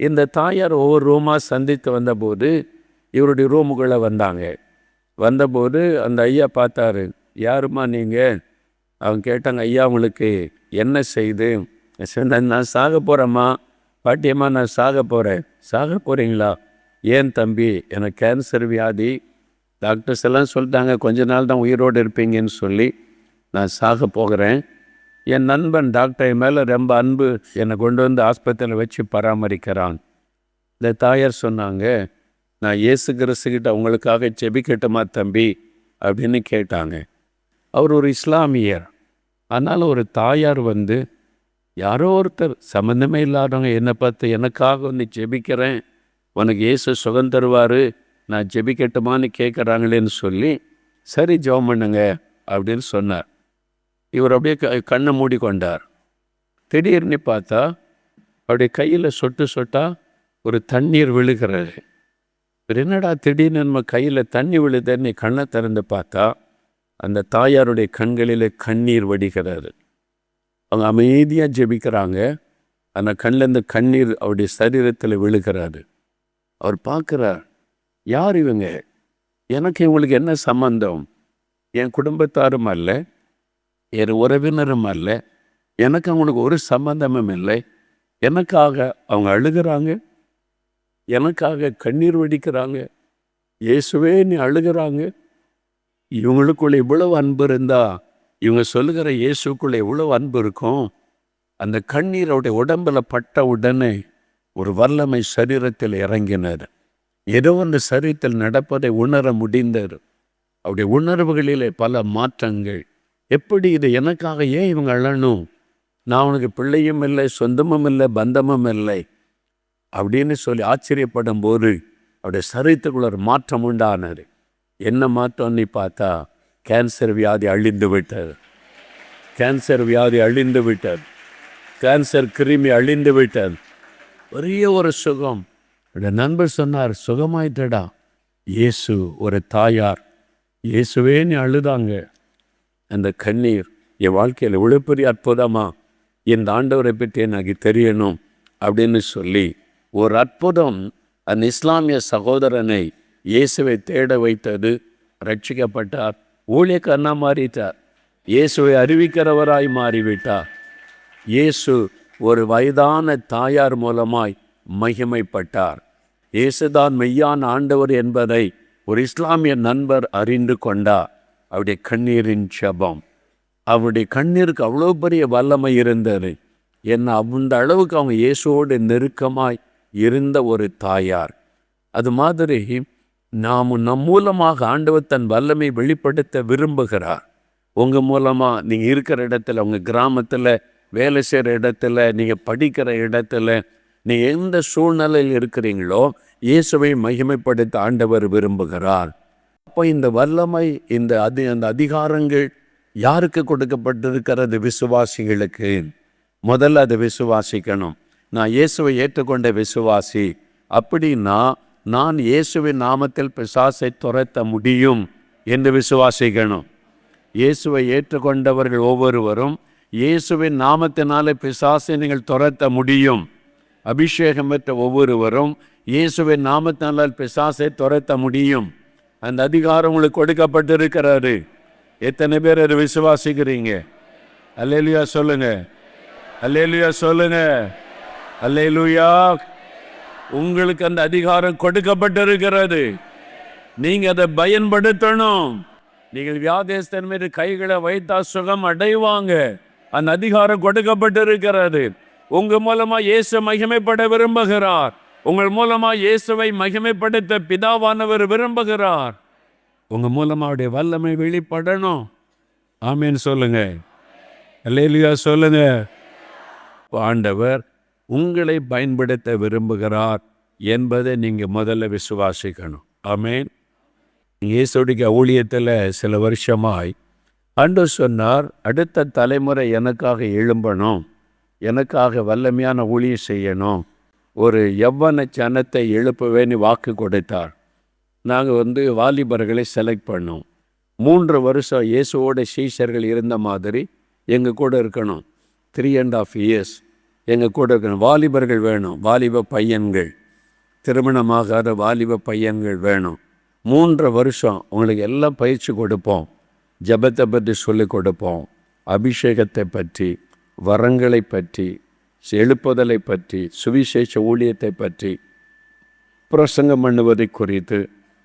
இந்த தாயார் ஒவ்வொரு ரூமாக சந்தித்து வந்தபோது இவருடைய ரூமுக்குள்ளே வந்தபோது அந்த ஐயா பார்த்தாரு. யாருமா நீங்கள்? அவங்க கேட்டாங்க, ஐயா உங்களுக்கு என்ன செய்து? நான் சாக போகிறேம்மா. பாட்டியம்மா, நான் சாக போகிறேன். சாக போகிறீங்களா? ஏன் தம்பி? எனக்கு கேன்சர் வியாதி, டாக்டர்ஸ் எல்லாம் சொல்லிட்டாங்க கொஞ்ச நாள் தான் உயிரோடு இருப்பீங்கன்னு சொல்லி நான் சாக போகிறேன். என் நண்பன் டாக்டர் மேலே ரொம்ப அன்பு, என்னை கொண்டு வந்து ஆஸ்பத்திரியில் வச்சு பராமரிக்கிறான். இந்த தாயார் சொன்னாங்க, நான் இயேசு கிறிஸ்துக்கிட்ட உங்களுக்காக ஜெபிக்கட்டுமா தம்பி அப்படின்னு கேட்டாங்க. அவர் ஒரு இஸ்லாமியர். ஆனாலும் ஒரு தாயார் வந்து, யாரோ ஒருத்தர் சம்மந்தமே இல்லாதவங்க என்னை பார்த்து எனக்காக வந்து ஜெபிக்கிறேன், உனக்கு இயேசு சுகம் தருவார், நான் ஜெபிக்கட்டுமான்னு கேட்குறாங்களேன்னு சொல்லி, சரி ஜெபம் பண்ணுங்க அப்படின்னு சொன்னார். இவர் அப்படியே கண்ணை மூடிக்கொண்டார். திடீர்னு பார்த்தா அவருடைய கையில் சொட்டு சொட்டாக ஒரு தண்ணீர் விழுகிறது. என்னடா திடீர்னு நம்ம கையில் தண்ணி விழுதுன்னு கண்ணை திறந்து பார்த்தா அந்த தாயாருடைய கண்களில் கண்ணீர் வடிகிறது. அவங்க அமைதியாக ஜெபிக்கிறாங்க. அந்த கண்ணிலேருந்து கண்ணீர் அவருடைய சரீரத்தில் விழுகிறாரு. அவர் பார்க்குறார், யார் இவங்க? எனக்கு இவங்களுக்கு என்ன சம்பந்தம்? என் குடும்பத்தாரும் அல்ல, என் உறவினரும் அல்ல, எனக்கு அவங்களுக்கு ஒரு சம்பந்தமும் இல்லை. எனக்காக அவங்க அழுகிறாங்க, எனக்காக கண்ணீர் வடிக்கிறாங்க. இயேசுவே நீ அழுகிறாங்க. இவங்களுக்குள்ள இவ்வளவு அன்பு இருந்தா இவங்க சொல்லுகிற இயேசுக்குள்ள எவ்வளவு அன்பு இருக்கும். அந்த கண்ணீர் அவருடைய உடம்புல பட்ட உடனே ஒரு வல்லமை சரீரத்தில் இறங்கினார். ஏதோ அந்த சரீரத்தில் நடப்பதை உணர முடிந்தார். அவருடைய உணர்வுகளிலே பல மாற்றங்கள். எப்படி இது எனக்காக ஏன் இவங்க அழணும்? நான் அவனுக்கு பிள்ளையும் இல்லை, சொந்தமும் இல்லை, பந்தமும் இல்லை அப்படின்னு சொல்லி ஆச்சரியப்படும் போது அவருடைய சரீரத்துக்குள்ள ஒரு மாற்றம் உண்டானது. என்ன மாற்றம்னு பார்த்தா கேன்சர் வியாதி அழிந்து விட்டது. கேன்சர் வியாதி அழிந்து விட்டது. கேன்சர் கிருமி அழிந்து விட்டது. பெரிய ஒரு சுகம். என்னுடைய நண்பர் சொன்னார், சுகமாயிட்டடா. இயேசு ஒரு தாயார், இயேசுவே நீ அழுதாங்க. அந்த கண்ணீர் என் வாழ்க்கையில் இவ்வளோ பெரிய அற்புதமா இந்த ஆண்டவரை பற்றி எனக்கு தெரியணும் அப்படின்னு சொல்லி ஒரு அற்புதம் அந்த இஸ்லாமிய சகோதரனை இயேசுவை தேட வைத்தது. ரட்சிக்கப்பட்டார். ஊழியக்காரனா மாறிட்டார். இயேசுவை அறிவிக்கிறவராய் மாறிவிட்டார். இயேசு ஒரு வயதான தாயார் மூலமாய் மகிமைப்பட்டார். இயேசுதான் மெய்யான ஆண்டவர் என்பதை ஒரு இஸ்லாமிய நண்பர் அறிந்து கொண்டார். அவருடைய கண்ணீரின் ஜெபம், அவருடைய கண்ணீருக்கு அவ்வளோ பெரிய வல்லமை இருந்தது. ஏன்னா அந்த அளவுக்கு அவங்க இயேசுவோடு நெருக்கமாய் இருந்த ஒரு தாயார். அது மாதிரி நாம் நம் மூலமாக ஆண்டவர் தன் வல்லமை வெளிப்படுத்த விரும்புகிறார். உங்கள் மூலமாக நீங்கள் இருக்கிற இடத்துல, உங்கள் கிராமத்தில், வேலை செய்கிற இடத்துல, நீங்கள் படிக்கிற இடத்துல, நீங்கள் எந்த சூழ்நிலையில் இருக்கிறீங்களோ இயேசுவை மகிமைப்படுத்த ஆண்டவர் விரும்புகிறார். அப்போ இந்த வல்லமை, அந்த அதிகாரங்கள் யாருக்கு கொடுக்கப்பட்டிருக்கிறது? விசுவாசிகளுக்கு. முதல்ல அதை விசுவாசிக்கணும். நான் இயேசுவை ஏற்றுக்கொண்ட விசுவாசி அப்படின்னா நான் இயேசுவின் நாமத்தில் பிசாசை துரத்த முடியும் என்று விசுவாசிக்கணும். இயேசுவை ஏற்றுக்கொண்டவர்கள் ஒவ்வொருவரும் இயேசுவின் நாமத்தினாலே பிசாசை நீங்கள் துரத்த முடியும். அபிஷேகம் பெற்ற ஒவ்வொருவரும் இயேசுவின் நாமத்தினால் பிசாசை துரத்த முடியும். அந்த அதிகாரம் உங்களுக்கு கொடுக்கப்பட்டிருக்கிறாரு. எத்தனை பேர் அதை விசுவாசிக்கிறீங்க? அல்லேலூயா சொல்லுங்க. அல்லேலூயா சொல்லுங்க. அல்லேலூயா. உங்களுக்கு அந்த அதிகாரம் கொடுக்கப்பட்டிருக்கிறது. நீங்க அதை பயன்படுத்தணும். நீங்கள் வியாதியஸ்தன் மீது கைகளை வைத்தா சுகம் அடைவாங்க. அந்த அதிகாரம் கொடுக்கப்பட்டிருக்கிறது. உங்க மூலமா இயேசு மகிமைப்பட விரும்புகிறார். உங்கள் மூலமா இயேசுவை மகிமைப்படுத்த பிதாவானவர் விரும்புகிறார். உங்க மூலமா அவருடைய வல்லமை வெளிப்படணும். ஆமேன் சொல்லுங்க. அல்லேலூயா சொல்லுங்க. ஆண்டவர் உங்களை பயன்படுத்த விரும்புகிறார் என்பதை நீங்கள் முதல்ல விசுவாசிக்கணும். ஆமேன். இயேசுடைய ஊழியத்தில் சில வருஷமாய் ஆண்டவர் சொன்னார், அடுத்த தலைமுறை எனக்காக எழும்பணும், எனக்காக வல்லமையான ஊழியம் செய்யணும், ஒரு யவ்வன ஜனத்தை எழுப்பவேன்னு வாக்கு கொடுத்தார். நாங்கள் வாலிபர்களை செலக்ட் பண்ணோம். 3 வருஷம் இயேசுவோட சீஷர்கள் இருந்த மாதிரி எங்கள் கூட இருக்கணும். 3.5 years எங்கள் கூட இருக்கணும். வாலிபர்கள் வேணும், வாலிப பையன்கள், திருமணமாகாத வாலிப பையன்கள் வேணும். 3 வருஷம் உங்களுக்கு எல்லாம் பயிற்சி கொடுப்போம். ஜெபத்தை பற்றி சொல்லிக் கொடுப்போம். அபிஷேகத்தை பற்றி, வரங்களை பற்றி, எழுப்புதலை பற்றி, சுவிசேஷ ஊழியத்தை பற்றி, பிரசங்கம் பண்ணுவதை குறித்து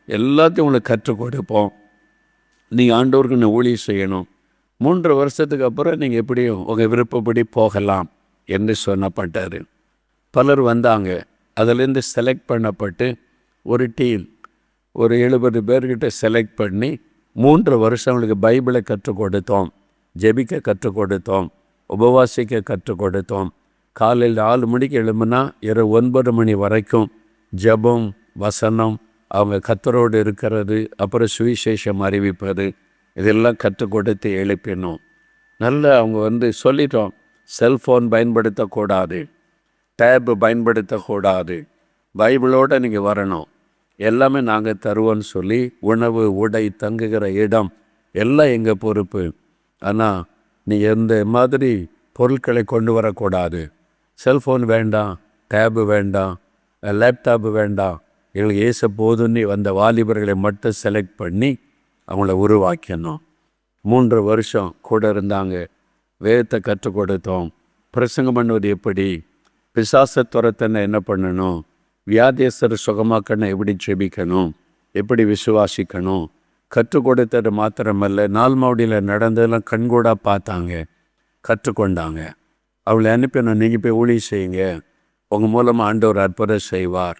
எல்லாத்தையும் உங்களுக்கு கற்றுக் கொடுப்போம். நீங்கள் ஆண்டவருக்கு ஊழியம் செய்யணும். 3 வருஷத்துக்கு அப்புறம் நீங்கள் எப்படியும் உங்கள் விருப்பப்படி போகலாம் என்று சொன்னப்பட்டார். பலர் வந்தாங்க. அதிலேருந்து செலக்ட் பண்ணப்பட்டு ஒரு டீம், ஒரு 70 பேர்கிட்ட செலக்ட் பண்ணி 3 வருஷம் அவங்களுக்கு பைபிளை கற்றுக் கொடுத்தோம், ஜெபிக்க கற்றுக் கொடுத்தோம், உபவாசிக்க கற்றுக் கொடுத்தோம். காலையில் 4 மணிக்கு எழும்புனா இரவு 9 மணி வரைக்கும் ஜெபம், வசனம், அவங்க கர்த்தரோடு இருக்கிறது, அப்புறம் சுவிசேஷம் அறிவிப்பது, இதெல்லாம் கற்றுக் கொடுத்து எழுப்பினோம். நல்ல அவங்க சொல்லிட்டோம், செல்ஃபோன் பயன்படுத்தக்கூடாது, டேப் பயன்படுத்தக்கூடாது, பைபிளோடு நீங்கள் வரணும், எல்லாமே நாங்கள் தருவோன்னு சொல்லி உணவு, உடை, தங்குகிற இடம் எல்லாம் எங்கள் பொறுப்பு. ஆனால் நீ எந்த மாதிரி பொருட்களை கொண்டு வரக்கூடாது. செல்ஃபோன் வேண்டாம், டேபு வேண்டாம், லேப்டாப்பு வேண்டாம், எங்களுக்கு ஏச போதுன்னு வந்த வாலிபர்களை மட்டும் செலக்ட் பண்ணி அவங்கள உருவாக்கணும். 3 வருஷம் கூட இருந்தாங்க. வேதத்தை கற்றுக் கொடுத்தோம். பிரசங்கம் பண்ணுவது எப்படி, பிசாசை துரத்தனை என்ன பண்ணணும், வியாதியஸ்தரை சுகமாக்கணும் எப்படி ஜெபிக்கணும், எப்படி விசுவாசிக்கணும் கற்றுக் கொடுத்தது மாத்திரமல்ல, நாள் மாவடியில் நடந்ததெல்லாம் கண்கூடாக பார்த்தாங்க, கற்றுக்கொண்டாங்க. அவளை அனுப்பினோம், நீங்கள் போய் ஊழியம் செய்யுங்க, உங்கள் மூலமாக ஆண்டவர் அற்புதம் செய்வார்,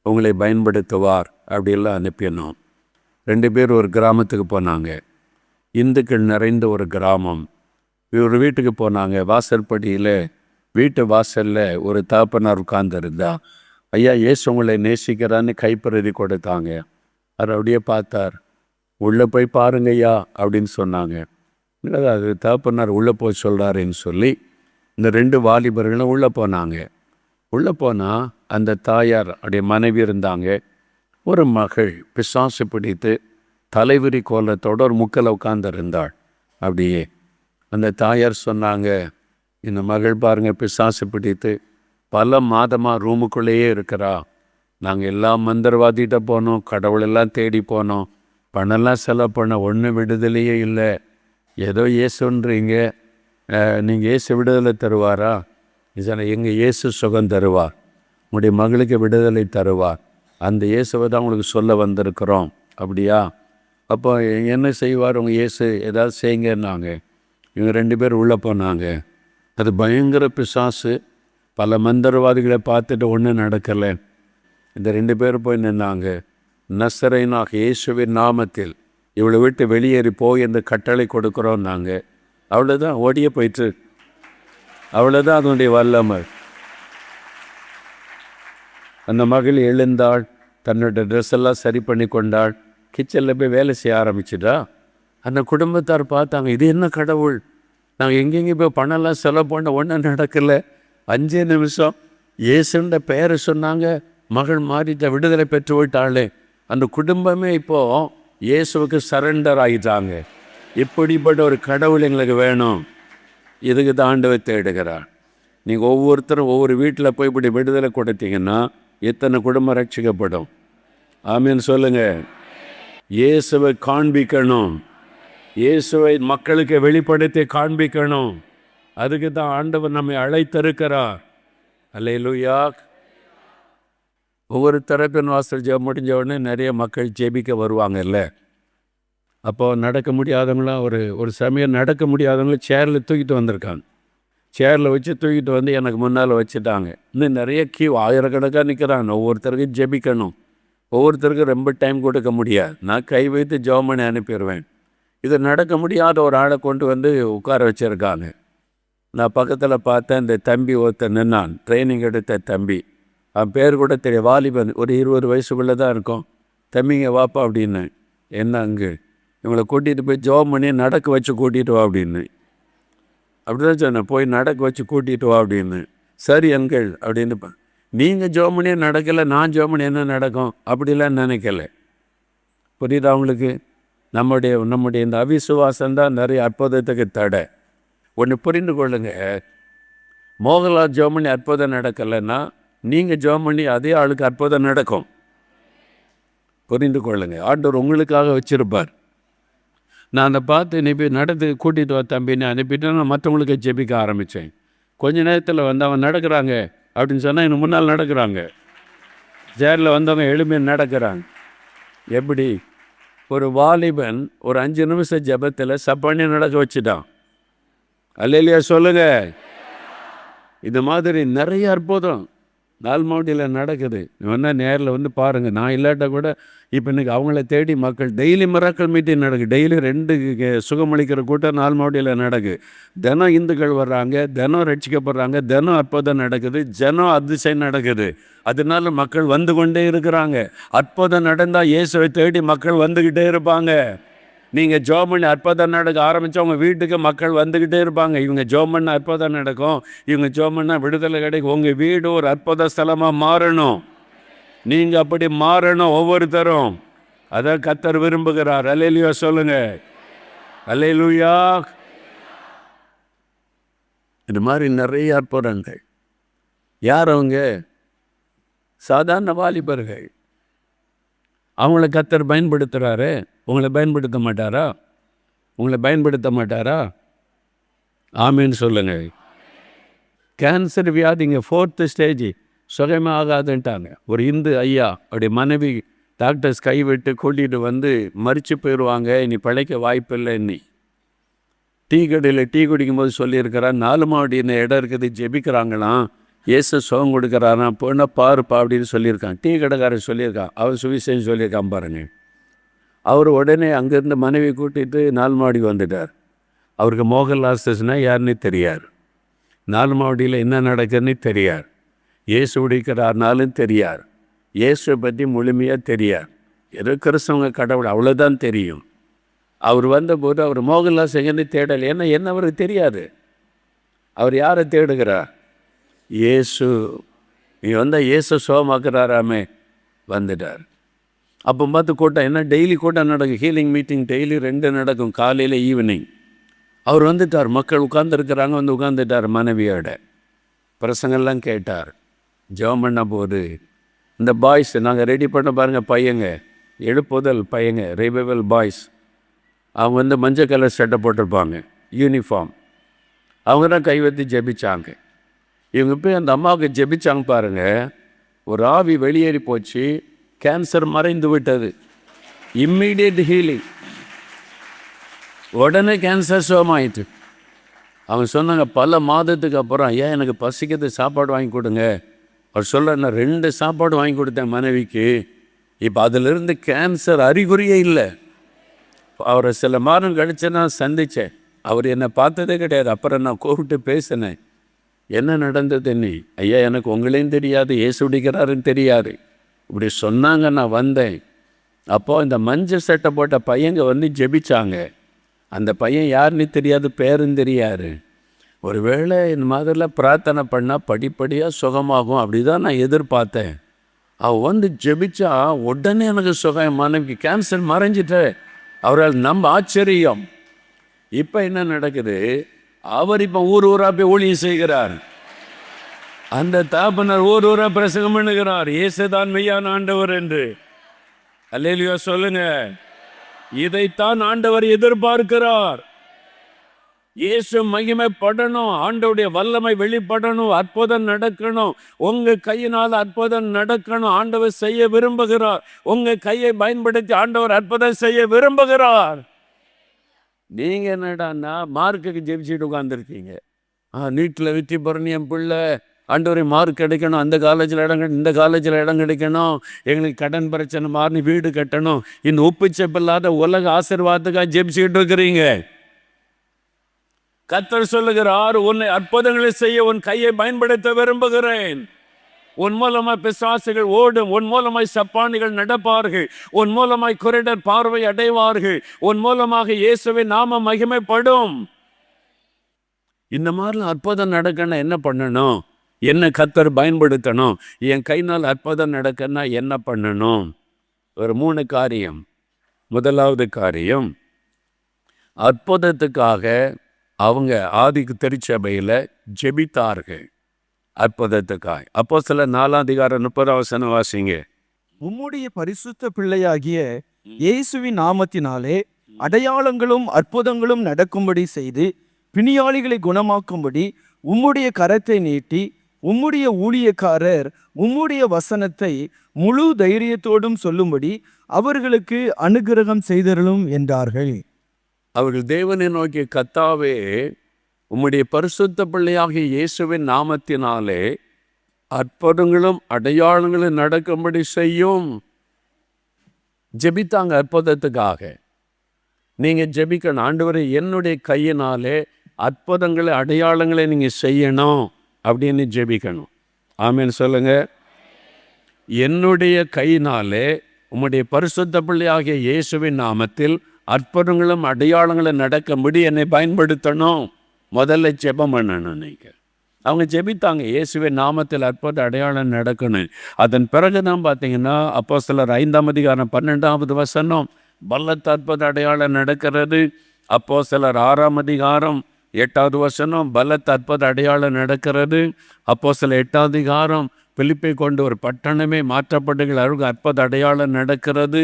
உங்களை பயன்படுத்துவார் அப்படிலாம் அனுப்பினோம். 2 பேர் ஒரு கிராமத்துக்கு போனாங்க. இந்துக்கள் நிறைந்த ஒரு கிராமம். ஒரு வீட்டுக்கு போனாங்க. வாசற்படியில் வீட்டு வாசலில் ஒரு தகப்பனார் உட்கார்ந்துருந்தா. ஐயா இயேசு உங்களை நேசிக்கிறான்னு கைப்பிரதி கொடுத்தாங்க. அவர் அப்படியே பார்த்தார். உள்ளே போய் பாருங்க ஐயா அப்படின்னு சொன்னாங்க. அது தகப்பனார் உள்ளே போய் சொல்கிறாருன்னு சொல்லி இந்த 2 வாலிபர்களும் உள்ளே போனாங்க. உள்ளே போனால் அந்த தாயார் அப்படியே மனைவி இருந்தாங்க. ஒரு மகள் பிசாசு பிடித்து தலைவிரி கோலத்தோடு ஒரு முக்கில் உட்கார்ந்துருந்தாள். அப்படியே அந்த தாயார் சொன்னாங்க, இந்த மகள் பாருங்கள் பிசாசு பிடித்து பல மாதமாக ரூமுக்குள்ளேயே இருக்கிறா. நாங்கள் எல்லாம் மந்திரவாதிகிட்ட போனோம், கடவுளெல்லாம் தேடி போனோம், பணம்லாம் செலவு பண்ண ஒன்றும் விடுதலையே இல்லை. ஏதோ இயேசுன்றீங்க, நீங்கள் இயேசு விடுதலை தருவாரா? இதனை எங்கள் இயேசு சுகம் தருவார், உங்களுடைய மகளுக்கு விடுதலை தருவார், அந்த இயேசுவை தான் உங்களுக்கு சொல்ல வந்திருக்கிறோம். அப்படியா? அப்போ என்ன செய்வார் உங்கள் இயேசு? ஏதாவது செய்யுங்கன்னாங்க. இவங்க 2 பேர் உள்ளே போனாங்க. அது பயங்கர பிசாசு. பல மந்திரவாதிகளை பார்த்துட்டு ஒன்றும் நடக்கலை. இந்த 2 பேர் போய் நின்னாங்க. நசரேயனாகிய இயேசுவின் நாமத்தில் இவளை விட்டு வெளியேறி போய் இந்த கட்டளை கொடுக்குறோம் நாங்கள். அவ்வளோதான், ஓடியே போயிட்டு. அவ்வளோதான் அதனுடைய வல்லமை. அந்த மகள் எழுந்தாள், தன்னோட ட்ரெஸ் எல்லாம் சரி பண்ணி கொண்டாள், கிச்சனில் போய் வேலை செய்ய ஆரம்பிச்சிட்டா. அந்த குடும்பத்தார் பார்த்தாங்க, இது என்ன கடவுள், நாங்கள் எங்கெங்கே போய் பணம்லாம் செலவு பண்ண ஒன்றும் நடக்கலை. 5 நிமிஷம் இயேசுன்ற பெயரை சொன்னாங்க, மகள் மாறிட்ட, விடுதலை பெற்று விட்டாளே. அந்த குடும்பமே இப்போது இயேசுவுக்கு சரண்டர் ஆகிட்டாங்க. இப்படிப்பட்ட ஒரு கடவுள் எங்களுக்கு வேணும். இதுக்கு தான் ஆண்டவர் தேடுகிறார். நீங்கள் ஒவ்வொருத்தரும் ஒவ்வொரு வீட்டில் போய் இப்படி விடுதலை கொடுத்தீங்கன்னா எத்தனை குடும்பம் ரட்சிக்கப்படும். ஆமீன் சொல்லுங்கள். இயேசுவை காண்பிக்கணும், இயேசுவை மக்களுக்கு வெளிப்படுத்தி காண்பிக்கணும். அதுக்கு தான் ஆண்டவர் நம்மை அழைத்திருக்கிறார். அல்லேலூயா. ஒவ்வொரு தரப்பின் வாசல் ஜெபம் முடிஞ்ச உடனே நிறைய மக்கள் ஜெபிக்க வருவாங்கல்ல. அப்போது நடக்க முடியாதவங்களாம் ஒரு சமயம் நடக்க முடியாதவங்களும் சேரில் தூக்கிட்டு வந்திருக்காங்க. சேரில் வச்சு தூக்கிட்டு வந்து எனக்கு முன்னால் வச்சுட்டாங்க. இன்னும் நிறைய ஆயிரக்கணக்காக நிற்கிறாங்க. ஒவ்வொருத்தருக்கும் ஜெபிக்கணும். ஒவ்வொருத்தருக்கும் ரொம்ப டைம் கொடுக்க முடியாது. நான் கை வைத்து ஜெபம் பண்ணி அனுப்பிடுவேன். இது நடக்க முடியாத ஒரு ஆளை கொண்டு வந்து உட்கார வச்சுருக்காங்க. நான் பக்கத்தில் பார்த்தேன், இந்த தம்பி ஒருத்தர் நின்னான், ட்ரைனிங் எடுத்த தம்பி. அவன் பேர் கூட தெரியும், வாலிபன், ஒரு 20 வயசுக்குள்ளே தான் இருக்கும். தம்பிங்க வாப்பா அப்படின்னு. என்ன அங்கு இவங்களை கூட்டிகிட்டு போய் ஜெபம் பண்ணி நடக்க வச்சு கூட்டிகிட்டு வா அப்படின்னு. அப்படி தான் சொன்னேன், போய் நடக்க வச்சு கூட்டிகிட்டு வா அப்படின்னு. சரி அங்கிள் அப்படின்னு. நீங்கள் ஜெபம் பண்ணி நடக்கலை, நான் ஜெபம் பண்ணி என்ன நடக்கும் அப்படிலாம் நினைக்கல. புரியுதா அவங்களுக்கு? நம்முடைய இந்த அவிசுவாசம்தான் நிறைய அற்புதத்துக்கு தடை. ஒன்று புரிந்து கொள்ளுங்க, மோகன்லால் ஜெபம் பண்ணி அற்புதம் நடக்கலைன்னா நீங்கள் ஜெபம் பண்ணி அதே ஆளுக்கு அற்புதம் நடக்கும். புரிந்து கொள்ளுங்க, ஆண்டவர் உங்களுக்காக வச்சுருப்பார். நான் அதை பார்த்து நீ போய் நடந்து கூட்டிகிட்டு வா தம்பின்னு அனுப்பிட்டு நான் மற்றவங்களுக்கு ஜெபிக்க ஆரம்பித்தேன். கொஞ்ச நேரத்தில் வந்து அவன் நடக்கிறாங்க அப்படின்னு சொன்னால் இன்னும் முன்னால் நடக்கிறாங்க. சேரில் வந்தவங்க எளிமையாக நடக்கிறாங்க. எப்படி? ஒரு வாலிபன் ஒரு 5 நிமிஷம் ஜெபத்தில் சப்பானி நடக்க வச்சுட்டான். அல்லேலூயா சொல்லுங்க. இது மாதிரி நிறைய அற்புதம் நாள் மாவட்டியில் நடக்குது. வேணால் நேரில் வந்து பாருங்கள். நான் இல்லாட்டா கூட இப்போ இன்றைக்கி அவங்கள தேடி மக்கள் டெய்லி மிராக்கள் மீட்டிங் நடக்குது. டெய்லி 2 சுகமளிக்கிற கூட்டம் நாள் மாவட்டியில் நடக்குது. தினம் இந்துக்கள் வர்றாங்க, தினம் ரட்சிக்கப்படுறாங்க, தினம் அற்புதம் நடக்குது, தினம் அதிசயம் நடக்குது. அதனால மக்கள் வந்து கொண்டே இருக்கிறாங்க. அற்புதம் நடந்தால் இயேசுவை தேடி மக்கள் வந்துக்கிட்டே இருப்பாங்க. நீங்கள் ஜெபம் பண்ணி அற்புதம் நடக்க ஆரம்பித்தா உங்கள் வீட்டுக்கு மக்கள் வந்துக்கிட்டே இருப்பாங்க. இவங்க ஜெபம் பண்ண அற்புதம் நடக்கும், இவங்க ஜெபம் பண்ணால் விடுதலை கிடைக்கும். உங்கள் வீடு ஒரு அற்புத ஸ்தலமாக மாறணும். நீங்கள் அப்படி மாறணும் ஒவ்வொருத்தரும். அதை கர்த்தர் விரும்புகிறார். அல்லேலூயா சொல்லுங்க. அல்லேலூயா. இது மாதிரி நிறைய அற்புதங்கள். யார் அவங்க? சாதாரண வாலிபர்கள். அவங்கள கர்த்தர் பயன்படுத்துகிறாரு. உங்களை பயன்படுத்த மாட்டாரா? உங்களை பயன்படுத்த மாட்டாரா? ஆமீன் சொல்லுங்க. கேன்சர் வியாதிங்க 4th ஸ்டேஜ், சுகமே ஆகாதுன்ட்டாங்க. ஒரு இந்து ஐயா அவருடைய மனைவி டாக்டர்ஸ் கைவிட்டு கூட்டிகிட்டு வந்து மறித்து போயிடுவாங்க, இனி பிழைக்க வாய்ப்பில்லை. இன்னி டீ கடையில் டீ குடிக்கும்போது சொல்லியிருக்கிறார், 4 மாடி இந்த இடம் இருக்குது, ஜெபிக்கிறாங்களாம், இயேசு சுகம் கொடுக்குறாராம், போனா பாருப்பா அப்படின்னு சொல்லியிருக்கான். டீ கடைக்காரர் சொல்லியிருக்கான், அவர் சுவிசேஷம் சொல்லியிருக்கான் பாருங்க. அவர் உடனே அங்கேருந்து மனைவி கூட்டிகிட்டு 4 மாடி வந்துட்டார். அவருக்கு மோகன்லாஸ்னா யாருன்னு தெரியார், 4 மாடியில் என்ன நடக்குதுன்னு தெரியார், இயேசு உடிக்கிறார்னாலும் தெரியார், இயேசுவை பற்றி முழுமையாக தெரியார். ஏதோ கிறிஸ்தவங்க கடவுள் அவ்வளோதான் தெரியும். அவர் வந்தபோது அவர் மோகன்லாஸ் எங்கேருந்து தேடலை, ஏன்னா என்ன அவருக்கு தெரியாது. அவர் யாரை தேடுகிறார்? இயேசு. நீ வந்தால் இயேசு சுகமாக்குறாராமே, வந்துட்டார். அப்போ பார்த்து கூட்டம், என்ன டெய்லி கூட்டம் நடக்கும், ஹீலிங் மீட்டிங் டெய்லி 2 நடக்கும், காலையில் ஈவினிங். அவர் வந்துட்டார், மக்கள் உட்கார்ந்துருக்கிறாங்க, வந்து உட்காந்துட்டார், மனைவியோட பிரசங்கெல்லாம் கேட்டார். ஜெபம் பண்ண போது இந்த பாய்ஸ் நாங்கள் ரெடி பண்ண பாருங்கள், பையங்க, எழுப்புதல் பையங்க, ரிவைவல் பாய்ஸ், அவங்க வந்து மஞ்சள் கலர் சட்டை போட்டிருப்பாங்க, யூனிஃபார்ம், அவங்க தான் கை வைத்து ஜெபிச்சாங்க. இவங்க போய் அந்த அம்மாவுக்கு ஜெபிச்சாங்க பாருங்கள், ஒரு ஆவி வெளியேறி போச்சு, கேன்சர் மறைந்து விட்டது, இம்மீடியட் ஹீலிங், உடனே கேன்சர் சுகமாயிட்டு. அவங்க சொன்னாங்க, பல மாதத்துக்கு அப்புறம், ஏன் எனக்கு பசிக்கிறது, சாப்பாடு வாங்கி கொடுங்க. அவர் சொல்ல, நான் 2 சாப்பாடு வாங்கி கொடுத்தேன் மனைவிக்கு, இப்போ அதிலிருந்து கேன்சர் அறிகுறியே இல்லை. அவரை சில மாதம் கழிச்சு நான் சந்தித்தேன், அவர் என்னை பார்த்ததே கிடையாது. அப்புறம் நான் கூப்பிட்டு பேசினேன், என்ன நடந்தது நீ? ஐயா, எனக்கு உங்களையும் தெரியாது, ஏசு உடிக்கிறாருன்னு தெரியாது, இப்படி சொன்னாங்க, நான் வந்தேன். அப்போது இந்த மஞ்சள் சட்டை போட்ட பையங்க வந்து ஜெபிச்சாங்க. அந்த பையன் யாருன்னு தெரியாது, பேரும் தெரியாது. ஒருவேளை இந்த மாதிரிலாம் பிரார்த்தனை பண்ணால் படிப்படியாக சுகமாகும், அப்படி தான் நான் எதிர்பார்த்தேன். அவள் வந்து ஜெபிச்சா உடனே எனக்கு சுகம், மனைவிக்கு கேன்சர் மறைஞ்சிட்டு. அவரால் நம்ம ஆச்சரியம். இப்போ என்ன நடக்குது, அவர் இப்போ ஊர் ஊராக போய் ஊழியம் செய்கிறார். அந்த தாப்பனர் ஊர் ஊராக பிரசங்கம் பண்ணுகிறார், இயேசுதான் மெய்யான ஆண்டவர் என்று. அல்லேலூயா சொல்லுங்க. இதைத்தான் ஆண்டவர் எதிர்பார்க்கிறார். இயேசு மகிமைப்படணும், ஆண்டவருடைய வல்லமை வெளிப்படணும், அற்புதம் நடக்கணும், உங்க கையினால் அற்புதம் நடக்கணும். ஆண்டவர் செய்ய விரும்புகிறார். உங்க கையை பயன்படுத்தி ஆண்டவர் அற்புதம் செய்ய விரும்புகிறார். நீங்க என்னடான்னா மார்க்குக்கு ஜெபிச்சுட்டு உட்காந்துருக்கீங்க. நீட்டில் வெற்றி பெறணும், என் பிள்ளை ஆண்டவரை மார்க் கிடைக்கணும், அந்த காலேஜில் இடம் இந்த காலேஜில் இடம் கிடைக்கணும், எங்களுக்கு கடன் பிரச்சனை மாறி வீடு கட்டணும், இந்த உப்புச்சப்பில்லாத உலக ஆசீர்வாதத்துக்காக ஜெபிச்சுக்கிட்டு இருக்கிறீங்க. கர்த்தர் சொல்லுகிறார், உன்னை அற்புதங்களை செய்ய உன் கையை பயன்படுத்த விரும்புகிறேன். உன் மூலமாய் பிசாசுகள் ஓடும், உன் மூலமாய் சப்பானிகள் நடப்பார்கள், உன் மூலமாய் குருடர் பார்வை அடைவார்கள், உன் மூலமாக இயேசுவின் நாமம் மகிமைப்படும். இந்த மாதிரிலாம் அற்புதம் நடக்கணும், என்ன பண்ணணும்? என்ன கர்த்தர் பயன்படுத்தணும்? என் கைனால் அற்புதம் நடக்கணும்னா என்ன பண்ணணும்? ஒரு 3 காரியம். முதலாவது காரியம், அற்புதத்துக்காக அவங்க ஆதிக்கு திருச்சபையில் ஜெபித்தார்கள். அற்புதத்துக்காய் அப்போஸ்தலர் 4:30 வாசிங்க. உம்முடைய பரிசுத்த பிள்ளையாகிய இயேசுவின் நாமத்தினாலே அடையாளங்களும் அற்புதங்களும் நடக்கும்படி செய்து பிணியாளிகளை குணமாக்கும்படி உம்முடைய கரத்தை நீட்டி உம்முடைய ஊழியக்காரர் உம்முடைய வசனத்தை முழு தைரியத்தோடும் சொல்லும்படி அவர்களுக்கு அனுக்கிரகம் செய்தருளும் என்றார்கள். அவர்கள் தேவனை நோக்கி, கர்த்தாவே, உம்முடைய பரிசுத்த பிள்ளையாகிய இயேசுவின் நாமத்தினாலே அற்புதங்களும் அடையாளங்களும் நடக்கும்படி செய்யும். ஜெபித்தாங்க அற்புதத்துக்காக. நீங்கள் ஜெபிக்கணும், ஆண்டவரே என்னுடைய கையினாலே அற்புதங்களை அடையாளங்களை நீங்கள் செய்யணும் அப்படின்னு ஜெபிக்கணும். ஆமேன் சொல்லுங்க. என்னுடைய கையினாலே உம்முடைய பரிசுத்த பிள்ளையாகிய இயேசுவின் நாமத்தில் அற்புதங்களும் அடையாளங்களும் நடக்கும்படி என்னை பயன்படுத்தணும். முதல்ல ஜெபம் பண்ணணும். நீங்கள் அவங்க ஜெபித்தாங்க, இயேசுவின் நாமத்தில் அற்புத அடையாளம் நடக்கணும். அதன் பிறகு தான் பார்த்தீங்கன்னா அப்போஸ்தலர் 5:12 பலத்த அற்புத அடையாளம் நடக்கிறது. அப்போஸ்தலர் 6:8 பலத்த அற்புத அடையாளம் நடக்கிறது. அப்போஸ்தலர் 8 பிலிப்பை கொண்டு ஒரு பட்டணமே மாற்றப்படுகிற அற்புத அடையாளம் நடக்கிறது.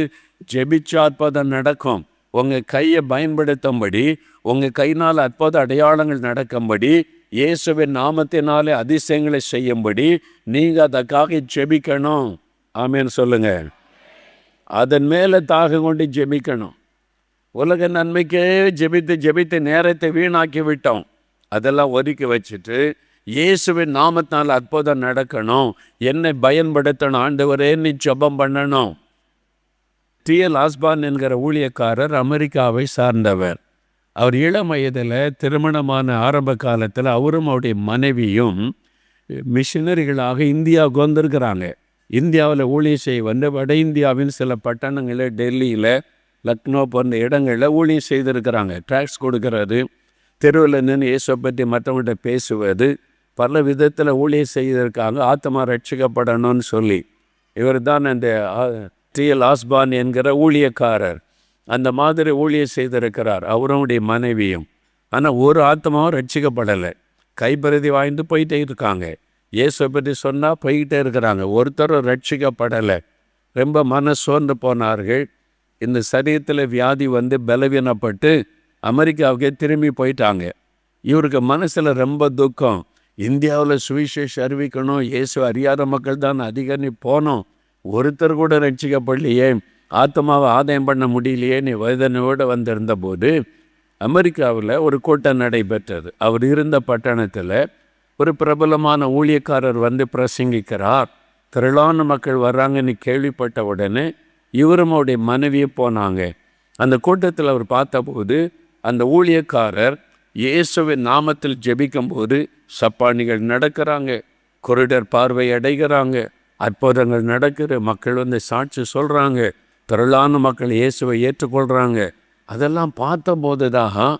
ஜெபிச்சா அற்புதம் நடக்கும். உங்கள் கையை பயன்படுத்தும்படி, உங்கள் கையினால் அற்புத அடையாளங்கள் நடக்கும்படி, இயேசுவின் நாமத்தினாலே அதிசயங்களை செய்யும்படி நீங்கள் அதற்காக ஜெபிக்கணும். ஆமேன்னு சொல்லுங்க. அதன் மேலே தாகம் கொண்டு ஜெபிக்கணும். உலக நன்மைக்கே ஜெபித்து நேரத்தை வீணாக்கி விட்டோம். அதெல்லாம் ஒதுக்கி வச்சுட்டு இயேசுவின் நாமத்தினால் அற்புதம் நடக்கணும், என்னை பயன்படுத்தணும் ஆண்டவரே நீ ஜெபம் பண்ணணும். டி.எல். ஆஸ்பான் என்கிற ஊழியக்காரர் அமெரிக்காவை சார்ந்தவர். அவர் இளம் வயதில் திருமணமான ஆரம்ப காலத்தில் அவரும் அவருடைய மனைவியும் மிஷினரிகளாக இந்தியாவுக்கு வந்திருக்கிறாங்க. இந்தியாவில் ஊழியம் செய்ய வந்து வட இந்தியாவின் சில பட்டணங்களில், டெல்லியில், லக்னோ போன்ற இடங்களில் ஊழியம் செய்திருக்கிறாங்க. ட்ராக்ஸ் கொடுக்கறது, தெருவில் நின்று இயேசுவை பற்றி மற்றவங்கள்ட்ட பேசுவது, பல விதத்தில் ஊழியம் செய்திருக்காங்க, ஆத்மா ரட்சிக்கப்படணும்னு சொல்லி. இவர் தான் அந்த டி.எல். ஆஸ்பான் என்கிற ஊழியக்காரர். அந்த மாதிரி ஊழியம் செய்திருக்கிறார் அவருடைய மனைவியும். ஆனால் ஒரு ஆத்மாவும் ரட்சிக்கப்படலை. கைப்பிரதி வாய்ந்து போயிட்டே இருக்காங்க. இயேசுவை பற்றி சொன்னால் போய்கிட்டே இருக்கிறாங்க. ஒருத்தரும் ரட்சிக்கப்படலை. ரொம்ப மனசோர்ந்து போனார்கள். இந்த சரீரத்தில் வியாதி வந்து பலவீனப்பட்டு அமெரிக்காவுக்கே திரும்பி போயிட்டாங்க. இவருக்கு மனசில் ரொம்ப துக்கம். இந்தியாவில் சுவிசேஷம் அறிவிக்கணும், இயேசு அறியாத மக்கள் தான் அதிகம் போனோம், ஒருத்தர் கூட ரட்சிக்கப்படலையே, ஆத்மாவை ஆதாயம் பண்ண முடியலையே நீ வேதனையோடு வந்திருந்த போது அமெரிக்காவில் ஒரு கூட்டம் நடைபெற்றது. அவர் இருந்த பட்டணத்தில் ஒரு பிரபலமான ஊழியக்காரர் வந்து பிரசங்கிக்கிறார். திரளான மக்கள் வர்றாங்கன்னு கேள்விப்பட்ட உடனே இவரும் அவருடைய மனைவியை போனாங்க. அந்த கூட்டத்தில் அவர் பார்த்தபோது அந்த ஊழியக்காரர் இயேசுவின் நாமத்தில் ஜெபிக்கும்போது சப்பானிகள் நடக்கிறாங்க, குருடர் பார்வை அடைகிறாங்க, அற்புதங்கள் நடக்கிற மக்கள் வந்து சாட்சி சொல்கிறாங்க, திரளான மக்கள் இயேசுவை ஏற்றுக்கொள்கிறாங்க. அதெல்லாம் பார்த்தபோது தான்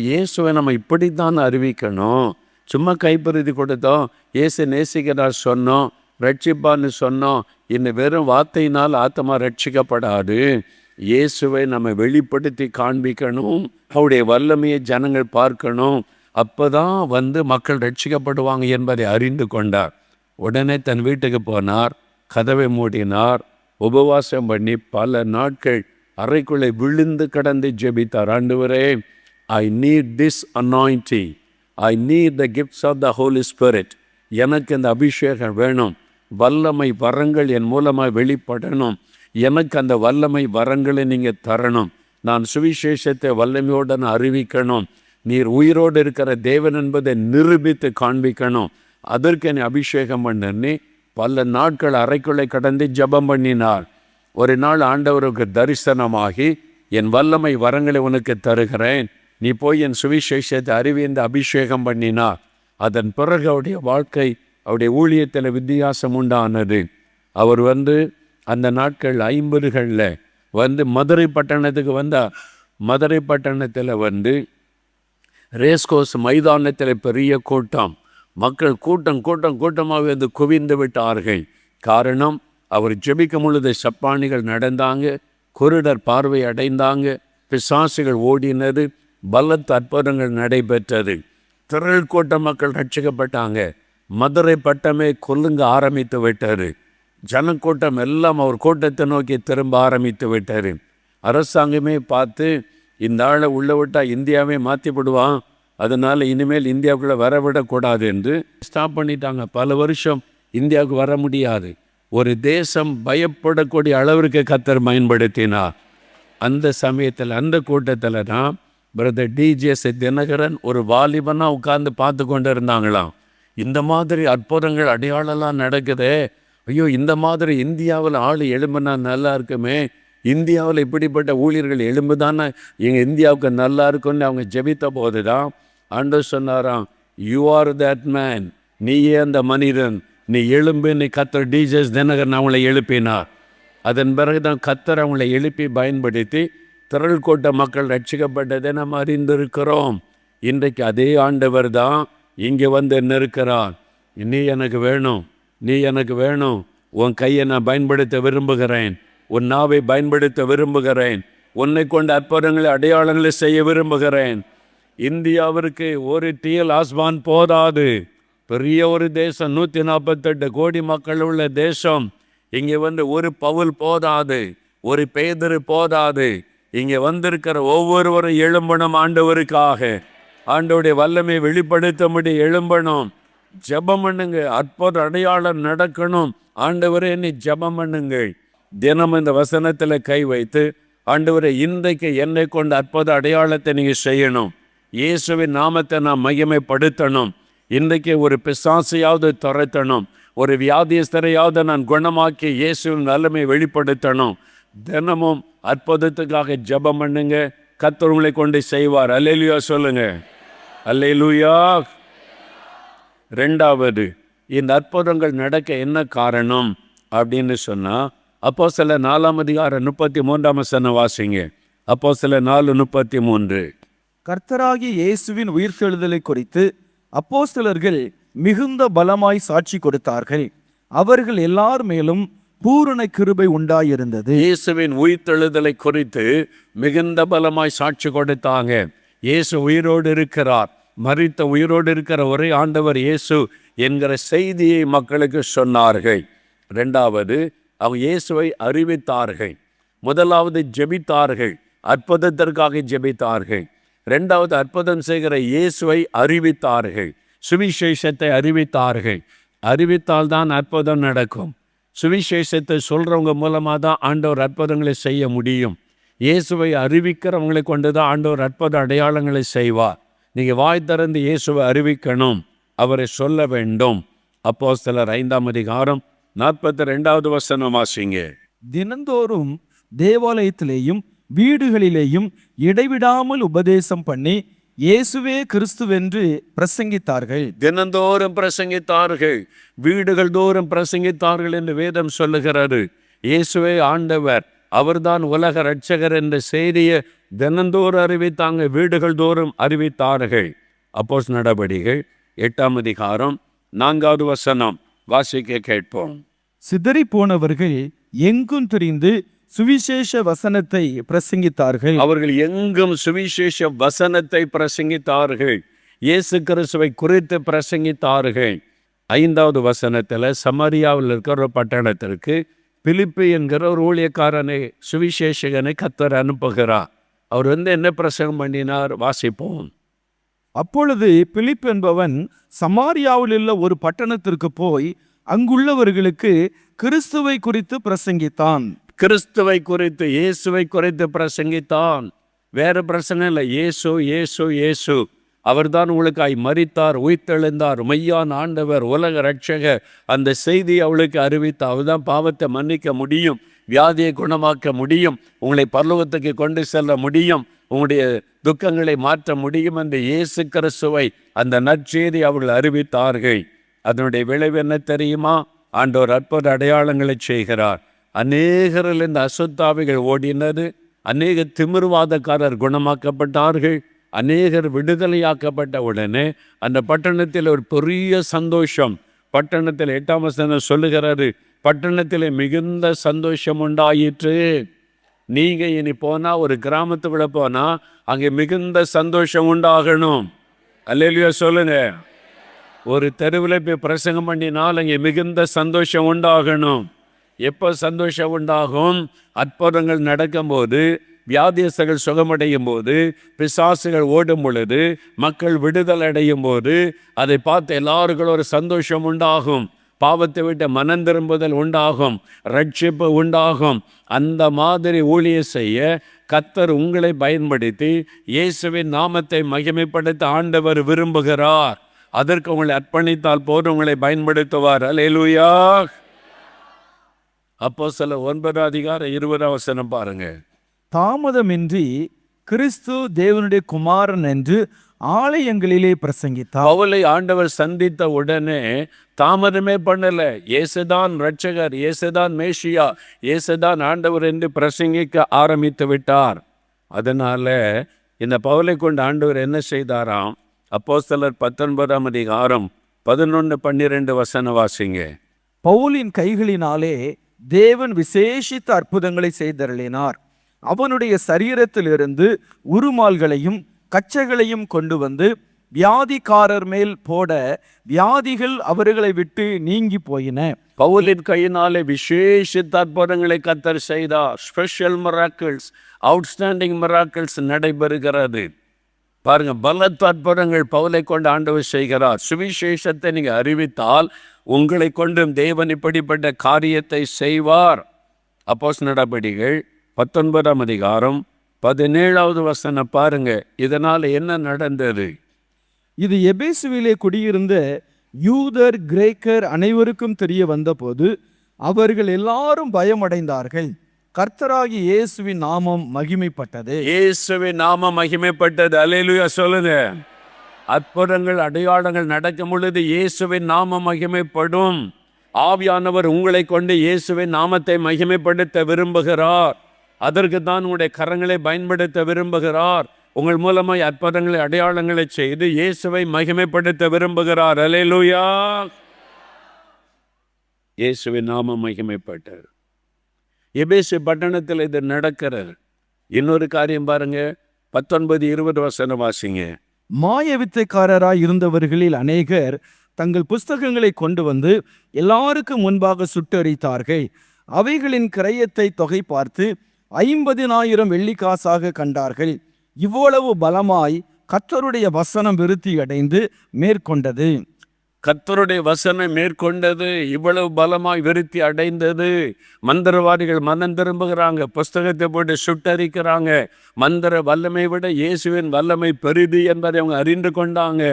இயேசுவை நம்ம இப்படி தான் அறிவிக்கணும். சும்மா கைப்பறுதி கொடுத்தோம், இயேசு நேசிக்கிறார் சொன்னோம், ரட்சிப்பான்னு சொன்னோம், இன்னும் வெறும் வார்த்தையினால் ஆத்மா ரட்சிக்கப்படாது. இயேசுவை நம்ம வெளிப்படுத்தி காண்பிக்கணும், அவருடைய வல்லமையை ஜனங்கள் பார்க்கணும், அப்போ தான் வந்து மக்கள் ரட்சிக்கப்படுவாங்க என்பதை அறிந்து கொண்டார். உடனே தன் வீட்டுக்கு போனார், கதவை மூடினார், உபவாசம் பண்ணி பல நாட்கள் அறைக்குள்ளே விழுந்து கடந்து ஜெபித்தார். ஆண்டவரே, I need this anointing, I need the gifts of the Holy Spirit. எனக்கு இந்த அபிஷேகம் வேணும், வல்லமை வரங்கள் என் மூலமாக வெளிப்படணும், எனக்கு அந்த வல்லமை வரங்களை நீங்கள் தரணும், நான் சுவிசேஷத்தை வல்லமையோடு நான் அறிவிக்கணும், நீர் உயிரோடு இருக்கிற தேவன் என்பதை நிரூபித்து காண்பிக்கணும், அதற்கு என்னை அபிஷேகம் பண்ணி பல நாட்கள் அறைக்குள்ளே கடந்து ஜெபம் பண்ணினார். ஒரு நாள் ஆண்டவருக்கு தரிசனமாகி, என் வல்லமை வரங்களை உனக்கு தருகிறேன், நீ போய் என் சுவிசேஷத்தை அறிவிந்து அபிஷேகம் பண்ணினார். அதன் பிறகு அவருடைய வாழ்க்கை, அவருடைய ஊழியத்தில் வித்தியாசம் உண்டானது. அவர் வந்து அந்த நாட்கள் 50களில் வந்து மதுரை பட்டணத்துக்கு வந்தார். மதுரை பட்டணத்தில் வந்து ரேஸ்கோர்ஸ் மைதானத்தில் பெரிய கூட்டம், மக்கள் கூட்டமாக வந்து குவிந்து விட்டார்கள். காரணம், அவர் ஜெபிக்கும் பொழுது சப்பானிகள் நடந்தாங்க, குருடர் பார்வை அடைந்தாங்க, பிசாசுகள் ஓடினது, பலத்த அற்புதங்கள் நடைபெற்றது, திரள் கூட்ட மக்கள் ரட்சிக்கப்பட்டாங்க. மதுரை பட்டமே கொல்லுங்க ஆரம்பித்து விட்டார். ஜனக்கூட்டம் எல்லாம் அவர் கூட்டத்தை நோக்கி திரும்ப ஆரம்பித்து விட்டார். அரசாங்கமே பார்த்து இந்த ஆளை உள்ள விட்டால் இந்தியாவே மாற்றி விடுவான், அதனால் இனிமேல் இந்தியாவுக்குள்ளே வரவிடக்கூடாது என்று ஸ்டாப் பண்ணிட்டாங்க. பல வருஷம் இந்தியாவுக்கு வர முடியாது. ஒரு தேசம் பயப்படக்கூடிய அளவிற்கு கர்த்தர் பயன்படுத்தினார். அந்த சமயத்தில் அந்த கூட்டத்தில் தான் பிரதர் டி.ஜே. தினகரன் ஒரு வாலிபனாக உட்கார்ந்து பார்த்து கொண்டு இருந்தாங்களாம். இந்த மாதிரி அற்புதங்கள் அடையாளம்லாம் நடக்குதே, ஐயோ இந்த மாதிரி இந்தியாவில் ஆள் எழும்புனா நல்லா இருக்குமே, இந்தியாவில் இப்படிப்பட்ட ஊழியர்கள் எழும்புதானே எங்கள் இந்தியாவுக்கு நல்லா இருக்குன்னு அவங்க ஜெபித்த போது தான் ஆண்டவர் சொன்னாராம், யூ ஆர் தட் மேன், நீயே அந்த மனிதன், நீ எழும்பு, நீ கர்த்தர் டி.ஜே. தினகரன் அவங்களை எழுப்பினார். அதன் பிறகு தான் கர்த்தர் அவங்களை எழுப்பி பயன்படுத்தி திரள் கூட்ட மக்கள் ரட்சிக்கப்பட்டதை நாம் அறிந்திருக்கிறோம். இன்றைக்கு அதே ஆண்டவர் தான் இங்கே வந்து நிற்கிறார். நீ எனக்கு வேணும், நீ எனக்கு வேணும், உன் கையை நான் பயன்படுத்த விரும்புகிறேன், உன் நாவை பயன்படுத்த விரும்புகிறேன், உன்னை கொண்ட அற்புதங்களை அடையாளங்களை செய்ய விரும்புகிறேன். இந்தியாவிற்கு ஒரு டி.எல். ஆஸ்பான் போதாது, பெரிய ஒரு தேசம், 148 கோடி மக்கள் உள்ள தேசம். இங்கே வந்து ஒரு பவுல் போதாது, ஒரு பேதுரு போதாது, இங்கே வந்திருக்கிற ஒவ்வொருவரும் எழும்பணும் ஆண்டவருக்காக. ஆண்டவருடைய வல்லமை வெளிப்படுத்த எழும்பணும். ஜெபம் பண்ணுங்க. அற்புத அடையாளம் நடக்கணும். ஆண்டவரே என்னை ஜெபம் பண்ணுங்கள். தினம் இந்த வசனத்தில் கை வைத்து, ஆண்டவரே இன்றைக்கு என்னை கொண்டு அற்புத அடையாளத்தை நீங்கள் செய்யணும். இயேசுவின் நாமத்தை நான் மகிமைப்படுத்தணும். இன்றைக்கு ஒரு பிசாசையாவது துரத்தணும். ஒரு வியாதியஸ்தரையாவது நான் குணமாக்கி இயேசுவின் வல்லமை வெளிப்படுத்தணும். தினமும் அற்புதத்துக்காக ஜெபம் பண்ணுங்க. கர்த்தர் உங்களை கொண்டு செய்வார். அல்லேலூயா சொல்லுங்க. அல்லேலூயா. ரெண்டாவது, இந்த அற்புதங்கள் நடக்க என்ன காரணம் அப்படின்னு சொன்னால், அப்போஸ்தலர் 4:33 வாசிங்க. அப்போஸ்தலர் 4:33. கர்த்தராகிய இயேசுவின் உயிர்த்தெழுதலை குறித்து அப்போஸ்தலர்கள் மிகுந்த பலமாய் சாட்சி கொடுத்தார்கள். அவர்கள் எல்லார் மேலும் பூரண கிருபை உண்டாயிருந்தது. இயேசுவின் உயிர்த்தெழுதலை குறித்து மிகுந்த பலமாய் சாட்சி கொடுத்தாங்க. இயேசு உயிரோடு இருக்கிறார். மரித்த உயிரோடு இருக்கிற ஒரே ஆண்டவர் இயேசு என்கிற செய்தியை மக்களுக்கு சொன்னார்கள். ரெண்டாவது, அவங்க இயேசுவை அறிவித்தார்கள். முதலாவது ஜெபித்தார்கள். அற்புதத்திற்காக ஜெபித்தார்கள். ரெண்டாவது, அற்புதம் செய்கிற இயேசுவை அறிவித்தார்கள். சுவிசேஷத்தை அறிவித்தார்கள். அறிவித்தால்தான் அற்புதம் நடக்கும். சுவிசேஷத்தை சொல்கிறவங்க மூலமாக தான் ஆண்டவர் அற்புதங்களை செய்ய முடியும். இயேசுவை அறிவிக்கிறவங்களை கொண்டு தான் ஆண்டவர் அற்புத அடையாளங்களை செய்வார். நீங்கள் வாய் திறந்து இயேசுவை அறிவிக்கணும். அவரை சொல்ல வேண்டும். அப்போஸ்தலர் 5:42 வாசிங்க. தினந்தோறும் தேவாலயத்திலேயும் வீடுகளிலேயும் இடைவிடாமல் உபதேசம் பண்ணி இயேசுவே கிறிஸ்துவென்று பிரசங்கித்தார்கள். தினந்தோறும் பிரசங்கித்தார்கள். வீடுகள் தோறும் பிரசங்கித்தார்கள் என்று வேதம் சொல்லுகிறது. இயேசுவே ஆண்டவர், அவர்தான் உலக இரட்சகர் என்ற செய்தியை தினந்தோறும் அறிவித்தாங்க. வீடுகள் தோறும் அறிவித்தார்கள். அப்போஸ்தலர் நடபடிகள் 8:4 வாசிக்க கேட்போம். சிதறி போனவர்கள் எங்கும் திரிந்து சுவிசேஷ வசனத்தை பிரசங்கித்தார்கள். அவர்கள் எங்கும் சுவிசேஷ வசனத்தை பிரசங்கித்தார்கள். இயேசு கிறிஸ்துவை குறித்து பிரசங்கித்தார்கள். 5 சமாரியாவில் இருக்கிற ஒரு பட்டணத்திற்கு பிலிப்பு என்கிற ஒரு ஊழியக்காரனை, சுவிசேஷகனை கர்த்தர் அனுப்புகிறார். அவர் என்ன பிரசங்கம் பண்ணினார் வாசிப்போம். அப்பொழுது பிலிப் என்பவன் சமாரியாவில் உள்ள ஒரு பட்டணத்திற்கு போய் அங்குள்ளவர்களுக்கு கிறிஸ்துவை குறித்து பிரசங்கித்தான். கிறிஸ்துவை குறித்து, இயேசுவை குறித்து பிரசங்கித்தான். வேறு பிரசங்கம் இல்லை. இயேசு இயேசு இயேசு, அவர்தான் உங்களுக்காய் மரித்தார், உயிர்த்தெழுந்தார், மெய்யான ஆண்டவர், உலக இரட்சகர். அந்த செய்தி அவளுக்கு அறிவித்தார். அவர்தான் பாவத்தை மன்னிக்க முடியும், வியாதியை குணமாக்க முடியும், உங்களை பரலோகத்துக்கு கொண்டு செல்ல முடியும், உங்களுடைய துக்கங்களை மாற்ற முடியும் என்று இயேசு கிறிஸ்துவை, அந்த நற்செய்தி அவர்கள் அறிவித்தார்கள். அதனுடைய விளைவு என்ன தெரியுமா? ஆண்டவர் அற்புத அடையாளங்களை செய்கிறார். அநேகரில் இந்த அசுத்தாவிகள் ஓடினது. அநேக திமிர்வாதக்காரர் குணமாக்கப்பட்டார்கள். அநேகர் விடுதலையாக்கப்பட்ட உடனே அந்த பட்டணத்தில் ஒரு பெரிய சந்தோஷம். பட்டணத்தில் 8 சொல்லுகிறாரு, பட்டணத்தில் மிகுந்த சந்தோஷம் உண்டாயிற்று. நீங்கள் இனி போனால், ஒரு கிராமத்துக்குள்ளே போனால் அங்கே மிகுந்த சந்தோஷம் உண்டாகணும். அல்லேலூயா சொல்லுங்க. ஒரு தெருவில் போய் பிரசங்கம் பண்ணினால் அங்கே மிகுந்த சந்தோஷம் உண்டாகணும். எப்போ சந்தோஷம் உண்டாகும்? அற்புதங்கள் நடக்கும்போது, வியாதியஸ்தர்கள் சுகமடையும் போது, பிசாசுகள் ஓடும் பொழுது, மக்கள் விடுதலை அடையும் போது, அதை பார்த்து எல்லாருக்கும் ஒரு சந்தோஷம் உண்டாகும். பாவத்தை விட்டு மனம் திரும்புதல் உண்டாகும், ரட்சிப்பு உண்டாகும். அந்த மாதிரி ஊழியம் செய்ய கர்த்தர் உங்களை பயன்படுத்தி இயேசுவின் நாமத்தை மகிமைப்படுத்த ஆண்டவர் விரும்புகிறார். அதற்கு உங்களை அர்ப்பணித்தால் போதும், உங்களை பயன்படுத்துவார். அல்லேலூயா. அப்போஸ்தலர் 9:20 பாருங்க. தாமதமின்றி கிறிஸ்து தேவனுடைய குமாரன் என்று ஆலயங்களிலே பிரசங்கித்தார். பவுலை ஆண்டவர் சந்தித்த உடனே தாமதமே பண்ணல. இயேசுதான் இரட்சகர், இயேசுதான் மேசியா, இயேசுதான் ஆண்டவர் என்று பிரசங்கிக்க ஆரம்பித்து விட்டார். அதனால இந்த பவுலை கொண்டு ஆண்டவர் என்ன செய்தாராம்? அப்போஸ்தலர் 19:11-12 வாசிங்க. பவுலின் கைகளினாலே தேவன் விசேஷித்த அற்புதங்களை செய்தருளினார். அவனுடைய சரீரத்திலிருந்து உருமால்களையும் கச்சைகளையும் கொண்டு வந்து வியாதிக்காரர் மேல் போட வியாதிகள் அவர்களை விட்டு நீங்கி போயின. பவுலின் கையினாலே விசேஷ அற்புதங்களை கர்த்தர் செய்தார். ஸ்பெஷல் மிராக்கிள்ஸ், அவுட்ஸ்டாண்டிங் மிராக்கிள்ஸ் நடைபெறுகிறது. பாருங்க, பலத்த அற்புதங்கள் பவுலை கொண்டு ஆண்டவர் செய்கிறார். சுவிசேஷத்தை நீங்க அறிவித்தால் உங்களை கொண்டும் தேவன் இப்படிப்பட்ட காரியத்தை செய்வார். அப்போஸ்தலர் நடபடிகள் 19ஆம் அதிகாரம் 17வது வசனம் பாருங்க. இதனால என்ன நடந்தது? இது எபேசுவிலே குடியிருந்த யூதர் கிரேக்கர் அனைவருக்கும் தெரிய வந்தபோது அவர்கள் எல்லாரும் பயமடைந்தார்கள். கர்த்தராகிய இயேசுவின் நாமம் மகிமைப்பட்டது. இயேசுவின் நாமம் மகிமைப்பட்டது. அல்லேலூயா சொல்லுங்க. அற்புதங்கள் அடையாளங்கள் நடக்கும் பொழுது இயேசுவின் நாமம் மகிமைப்படும். ஆவியானவர் உங்களை கொண்டு இயேசுவின் நாமத்தை மகிமைப்படுத்த விரும்புகிறார். அதற்கு தான் உங்களுடைய கரங்களை பயன்படுத்த விரும்புகிறார். உங்கள் மூலமாய் அற்புதங்களை அடையாளங்களை செய்து இயேசுவை மகிமைப்படுத்த விரும்புகிறார். அல்லேலூயா. இயேசுவின் நாமம் மகிமைப்பட்டார். எபேசு பட்டணத்தில் இது நடக்கிறது. இன்னொரு காரியம் பாருங்க, 19-20 வசனம் வாசிங்க. மாய வித்தைக்காரராய் இருந்தவர்களில் அநேகர் தங்கள் புஸ்தகங்களை கொண்டு வந்து எல்லாருக்கும் முன்பாக சுட்டெரித்தார்கள். அவைகளின் கிரயத்தை தொகை பார்த்து 50,000 வெள்ளிக்காசாக கண்டார்கள். இவ்வளவு பலமாய் கர்த்தருடைய வசனம் விருத்தி அடைந்து மேற்கொண்டது. கர்த்தருடைய வசனம் மேற்கொண்டது, இவ்வளவு பலமாய் விருத்தி அடைந்தது. மந்திரவாதிகள் மனம் திரும்புகிறாங்க, புஸ்தகத்தை போட்டு சுட்டரிக்கிறாங்க. மந்திர வல்லமை விட இயேசுவின் வல்லமை பெரிது என்பதை அவங்க அறிந்து கொண்டாங்க.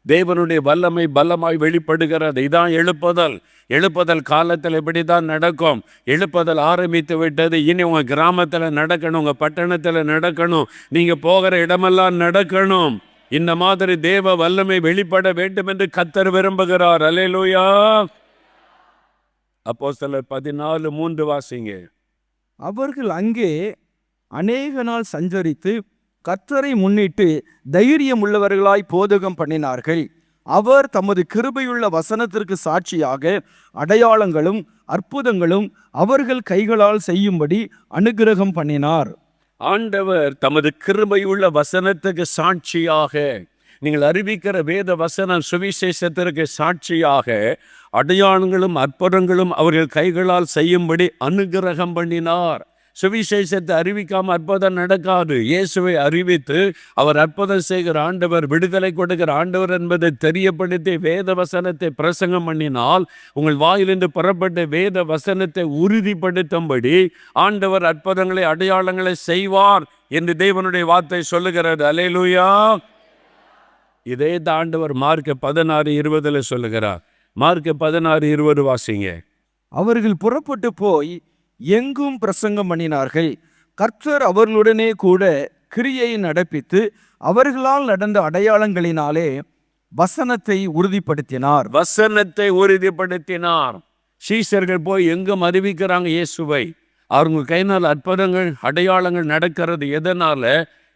தேவனுடைய வல்லமை பலமாய் வெளிப்படுகிறது. இதான் எழுப்புதல். எழுப்புதல் காலத்தில் இப்படி தான் நடக்கும். எழுப்புதல் ஆரம்பித்து விட்டது. இனி உங்கள் கிராமத்தில் நடக்கணும், உங்கள் பட்டணத்தில் நடக்கணும், நீங்கள் போகிற இடமெல்லாம் நடக்கணும். இந்த மாதிரி தேவ வல்லமை வெளிப்பட வேண்டும் என்று கர்த்தர் விரும்புகிறார். அல்லேலூயா. அப்போஸ்தலர் 14:3 வாசிங்க. அவர்கள் அங்கே அநேக நாள் சஞ்சரித்து கர்த்தரை முன்னிட்டு தைரியம் உள்ளவர்களாய் போதகம் பண்ணினார்கள். அவர் தமது கிருபையுள்ள வசனத்திற்கு சாட்சியாக அடையாளங்களும் அற்புதங்களும் அவர்கள் கைகளால் செய்யும்படி அனுக்கிரகம் பண்ணினார். ஆண்டவர் தமது கிருபையுள்ள வசனத்துக்கு சாட்சியாக, நீங்கள் அறிவிக்கிற வேத வசனம் சுவிசேஷத்திற்கு சாட்சியாக அடையாளங்களும் அற்புதங்களும் அவர்கள் கைகளால் செய்யும்படி அனுக்கிரகம் பண்ணினார். சுவிசேஷத்தை அறிவிக்காம அற்புதம் நடக்காது. இயேசுவை அறிவித்து அவர் அற்புதம் செய்கிற ஆண்டவர், விடுதலை கொடுக்கிற ஆண்டவர் என்பதை தெரியப்படுத்தி வேத வசனத்தை பிரசங்கம் பண்ணினால் உங்கள் வாயிலிருந்து புறப்பட்ட வேத வசனத்தை உறுதிப்படுத்தும்படி ஆண்டவர் அற்புதங்களை அடையாளங்களை செய்வார் என்று தேவனுடைய வார்த்தை சொல்லுகிறது. அல்லேலூயா. இதே தான் ஆண்டவர் மார்க் 16:20 சொல்லுகிறார். மார்க் 16:20 வாசிங்க. அவர்கள் புறப்பட்டு போய் எங்கும் பிரசங்கம் பண்ணினார்கள். கர்த்தர் அவர்களுடனே கூட கிரியை நடப்பித்து அவர்களால் நடந்த அடையாளங்களினாலே வசனத்தை உறுதிப்படுத்தினார். வசனத்தை உறுதிப்படுத்தினார். சீஷர்கள் போய் எங்கும் அறிவிக்கிறாங்க இயேசுவை. அவங்க கையினால் அற்புதங்கள் அடையாளங்கள் நடக்கிறது. எதனால?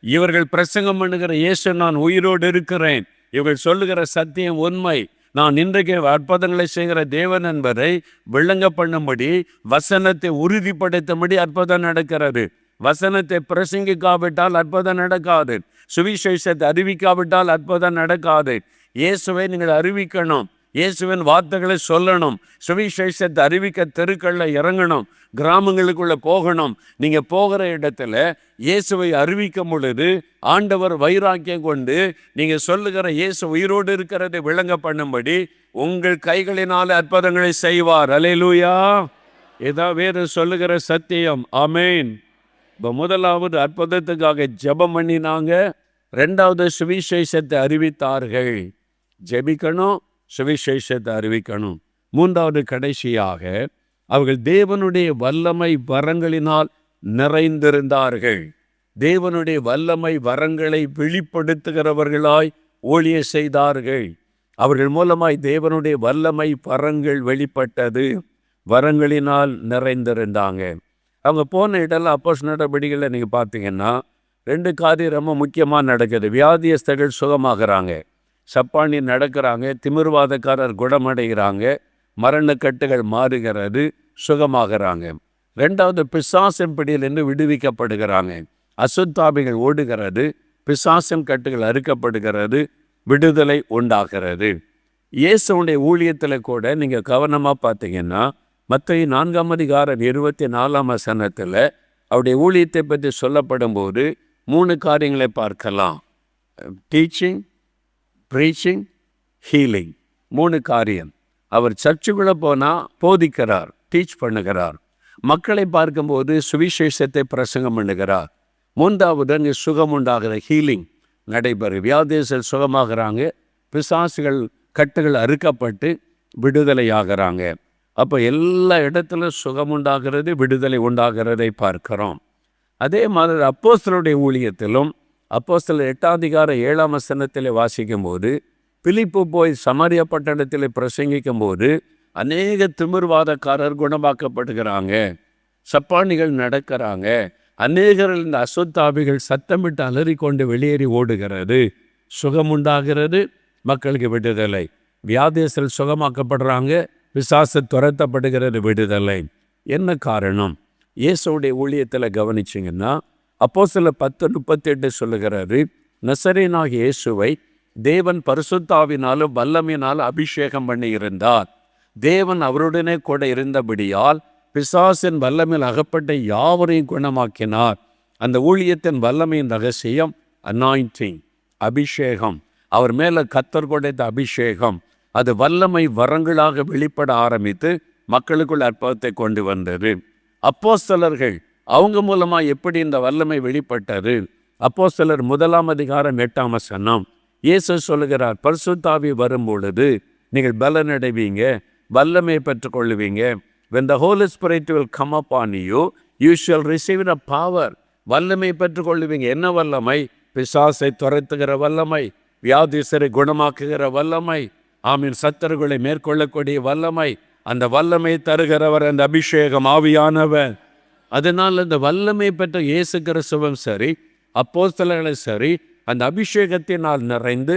இவர்கள் பிரசங்கம் பண்ணுகிற இயேசு நான் உயிரோடு இருக்கிறேன், இவர்கள் சொல்லுகிற சத்தியம் உண்மை, நான் இன்றைக்கு அற்புதங்களை செய்கிற தேவன் என்பதை விளங்க பண்ணும்படி வசனத்தை உறுதிப்படுத்தும்படி அற்புதம் நடக்கிறது. வசனத்தை பிரசங்கிக்காவிட்டால் அற்புதம் நடக்காது. சுவிசேஷத்தை அறிவிக்காவிட்டால் அற்புதம் நடக்காது. இயேசுவை நீங்கள் அறிவிக்கணும், இயேசுவின் வார்த்தைகளை சொல்லணும், சுவிசேஷத்தை அறிவிக்க தெருக்களில் இறங்கணும், கிராமங்களுக்குள்ள போகணும். நீங்கள் போகிற இடத்துல இயேசுவை அறிவிக்கும் பொழுது ஆண்டவர் வைராக்கியம் கொண்டு நீங்கள் சொல்லுகிற இயேசு உயிரோடு இருக்கிறதை விளங்க பண்ணும்படி உங்கள் கைகளினால் அற்புதங்களை செய்வார். அல்லேலூயா. இதான் வேறு சொல்லுகிற சத்தியம். ஆமேன். இப்போ முதலாவது அற்புதத்துக்காக ஜெபம் பண்ணினாங்க. ரெண்டாவது சுவிசேஷத்தை அறிவித்தார்கள். ஜெபிக்கணும், சுவிசேஷத்தை அறிவிக்கணும். மூன்றாவது கடைசியாக அவர்கள் தேவனுடைய வல்லமை வரங்களினால் நிறைந்திருந்தார்கள். தேவனுடைய வல்லமை வரங்களை வெளிப்படுத்துகிறவர்களாய் ஊழிய செய்தார்கள். அவர்கள் மூலமாய் தேவனுடைய வல்லமை வரங்கள் வெளிப்பட்டது. வரங்களினால் நிறைந்திருந்தாங்க. அவங்க போன இடம்லாம் அப்போஸ்தலர் நடபடிகளில் நீங்கள் பார்த்தீங்கன்னா 2 காரியம் ரொம்ப முக்கியமாக நடக்குது. வியாதியஸ்தர்கள் சுகமாகறாங்க, சப்பானி நடக்கிறாங்க, திமிர்வாதக்காரர் குணமடைகிறாங்க, மரணக்கட்டுகள் மாறுகிறது, சுகமாகறாங்க. ரெண்டாவது பிசாசின் பிடியிலிருந்து விடுவிக்கப்படுகிறாங்க. அசுத்தாவிகள் ஓடுகிறது, பிசாசின் கட்டுகள் அறுக்கப்படுகிறது, விடுதலை உண்டாகிறது. இயேசுடைய ஊழியத்தில் கூட நீங்கள் கவனமாக பார்த்தீங்கன்னா மத்தேயு 4:24 அவருடைய ஊழியத்தை பற்றி சொல்லப்படும் போது 3 காரியங்களை பார்க்கலாம். Teaching, preaching, healing. 3 காரியம். அவர் சர்ச்சுக்குள்ளே போனால் போதிக்கிறார், டீச் பண்ணுகிறார். மக்களை பார்க்கும்போது சுவிசேஷத்தை பிரசங்கம் பண்ணுகிறார். 3வது அங்கே சுகம் உண்டாகிற ஹீலிங் நடைபெறும். வியாதிகள் சுகமாகறாங்க, பிசாசுகள் கட்டுகள் அறுக்கப்பட்டு விடுதலையாகிறாங்க. அப்போ எல்லா இடத்துலையும் சுகம் உண்டாகிறது, விடுதலை உண்டாகிறதை பார்க்கிறோம். அதே மாதிரி அப்போஸ்தலருடைய ஊழியத்திலும் அப்போஸ்தலர் 8:7 வாசிக்கும் போது பிலிப்பு போய் சமாரியா பட்டணத்தில் பிரசங்கிக்கும் போது அநேக திமிர்வாதக்காரர் குணமாக்கப்படுகிறாங்க, சப்பானிகள் நடக்கிறாங்க, அநேகர்கள் இந்த அசுத்தாவிகள் சத்தமிட்டு அலறிக்கொண்டு வெளியேறி ஓடுகிறது, சுகமுண்டாகிறது, மக்களுக்கு விடுதலை. வியாதிகள் சுகமாக்கப்படுறாங்க, பிசாசு துரத்தப்படுகிறது, விடுதலை. என்ன காரணம்? இயேசுடைய ஊழியத்தில் கவனிச்சிங்கன்னா அப்போஸ்தலர் 10:38 சொல்லுகிறாரு, நசரேயனாகிய இயேசுவை தேவன் பரிசுத்தாவினாலும் வல்லமையினாலும் அபிஷேகம் பண்ணி இருந்தார். தேவன் அவருடனே கூட இருந்தபடியால் பிசாசின் வல்லமையில் அகப்பட்ட யாவரையும் குணமாக்கினார். அந்த ஊழியத்தின் வல்லமையின் ரகசியம் அனாயிண்டிங், அபிஷேகம். அவர் மேலே கர்த்தர் கொடுத்த அபிஷேகம் அது வல்லமை வரங்களாக வெளிப்பட ஆரம்பித்து மக்களுக்குள் அற்புதத்தை கொண்டு வந்தது. அப்போஸ்தலர்கள் அவங்க மூலமாக எப்படி இந்த வல்லமை வெளிப்பட்டது? அப்போஸ்தலர் 1:8 இயேசு சொல்லுகிறார், பரிசுத்தாவி வரும் பொழுது நீங்கள் பலனடைவீங்க, வல்லமை பெற்றுக்கொள்ளுவீங்க. When the Holy Spirit will come upon you, you shall receive a power. வல்லமை பெற்றுக்கொள்ளுவீங்க. என்ன வல்லமை? பிசாசை துரத்துகிற வல்லமை, வியாதிசரை குணமாக்குகிற வல்லமை, ஆமீன், சத்தர்களை மேற்கொள்ளக்கூடிய வல்லமை. அந்த வல்லமை தருகிறவர் அந்த அபிஷேகம் ஆவியானவர். அதனால் அந்த வல்லமை பெற்ற இயேசு கிறிஸ்துவும் சரி, அப்போஸ்தலர்களும் சரி, அந்த அபிஷேகத்தினால் நிறைந்து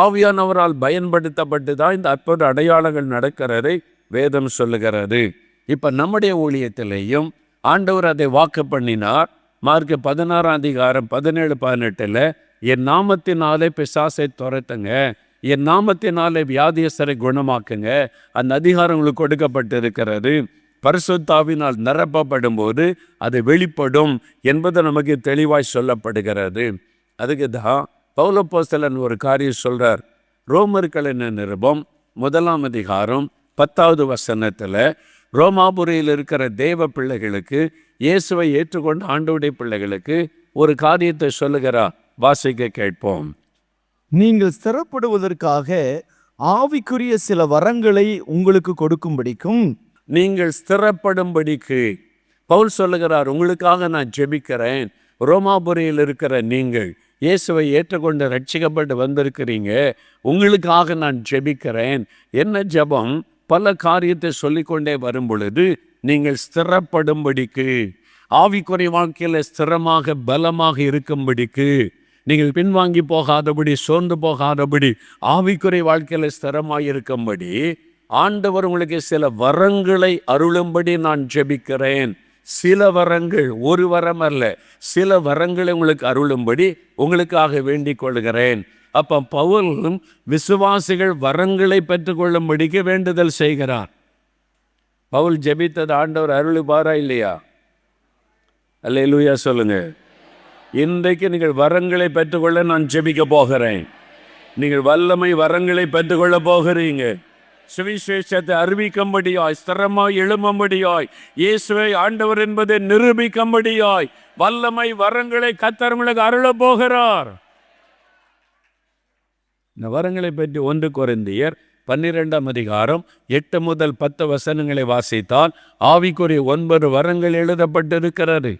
ஆவியானவரால் பயன்படுத்தப்பட்டு தான் இந்த அற்புத அடையாளங்கள் நடக்கிறதை வேதம் சொல்லுகிறது. இப்போ நம்முடைய ஊழியத்திலேயும் ஆண்டவர் அதை வாக்கு பண்ணினார். மார்க் 16:17-18 என் நாமத்தினாலே பிசாசை துரத்துங்க, என் நாமத்தினாலே வியாதியஸ்தரை குணமாக்குங்க, அந்த அதிகாரம் உங்களுக்கு கொடுக்கப்பட்டிருக்கிறது. பரிசுத்தாவினால் நிரப்பப்படும் போது அது வெளிப்படும் என்பது நமக்கு தெளிவாய் சொல்லப்படுகிறது. அதுக்கு தான் பவுல் அப்போஸ்தலன் ஒரு காரியம் சொல்கிறார். ரோமர்களின் நிருபம் 1:10 ரோமாபுரியில் இருக்கிற தேவ பிள்ளைகளுக்கு, இயேசுவை ஏற்றுக்கொண்ட ஆண்டவருடைய பிள்ளைகளுக்கு ஒரு காரியத்தை சொல்லுகிறார். வாசிக்க கேட்போம். நீங்கள் ஸ்திரப்படுவதற்காக ஆவிக்குரிய சில வரங்களை உங்களுக்கு கொடுக்கும்படிக்கும். நீங்கள் ஸ்திரப்படும்படிக்கு பவுல் சொல்லுகிறார், உங்களுக்காக நான் ஜெபிக்கிறேன். ரோமாபுரியில் இருக்கிற நீங்கள் இயேசுவை ஏற்றுக்கொண்டு ரட்சிக்கப்பட்டு வந்திருக்கிறீங்க, உங்களுக்காக நான் ஜெபிக்கிறேன். என்ன ஜெபம்? பல காரியத்தை சொல்லிக்கொண்டே வரும் பொழுது நீங்கள் ஸ்திரப்படும்படிக்கு, ஆவிக்குறை வாழ்க்கையில் ஸ்திரமாக பலமாக இருக்கும்படிக்கு, நீங்கள் பின்வாங்கி போகாதபடி, சோர்ந்து போகாதபடி, ஆவிக்குறை வாழ்க்கையில் ஸ்திரமாக இருக்கும்படி ஆண்டவர் உங்களுக்கு சில வரங்களை அருளும்படி நான் ஜெபிக்கிறேன். சில வரங்கள், ஒரு வரம் அல்ல, சில வரங்களை உங்களுக்கு அருளும்படி உங்களுக்காக வேண்டிக் கொள்கிறேன். அப்போ பவுல் விசுவாசிகள் வரங்களை பெற்றுக்கொள்ளும்படிக்கு வேண்டுதல் செய்கிறார். பவுல் ஜெபித்தது ஆண்டவர் அருளுபாரா இல்லையா? அல்லேலூயா சொல்லுங்க. இன்றைக்கு நீங்கள் வரங்களை பெற்றுக்கொள்ள நான் ஜெபிக்க போகிறேன். நீங்கள் வல்லமை வரங்களை பெற்றுக்கொள்ள போகிறீங்க. சுவிசேஷத்தை அறிவிக்கும்படியாய், ஸ்திரமாய் எழும்படியாய், இயேசுவை ஆண்டவர் என்பதை நிரூபிக்கும்படியாய் வல்லமை வரங்களை கர்த்தர் உங்களுக்கு அருள போகிறார். இந்த வரங்களை பற்றி 1 கொரிந்தியர் 12:8-10 வாசித்தால் ஆவிக்குரிய 9 வரங்கள் எழுதப்பட்டிருக்கிறது.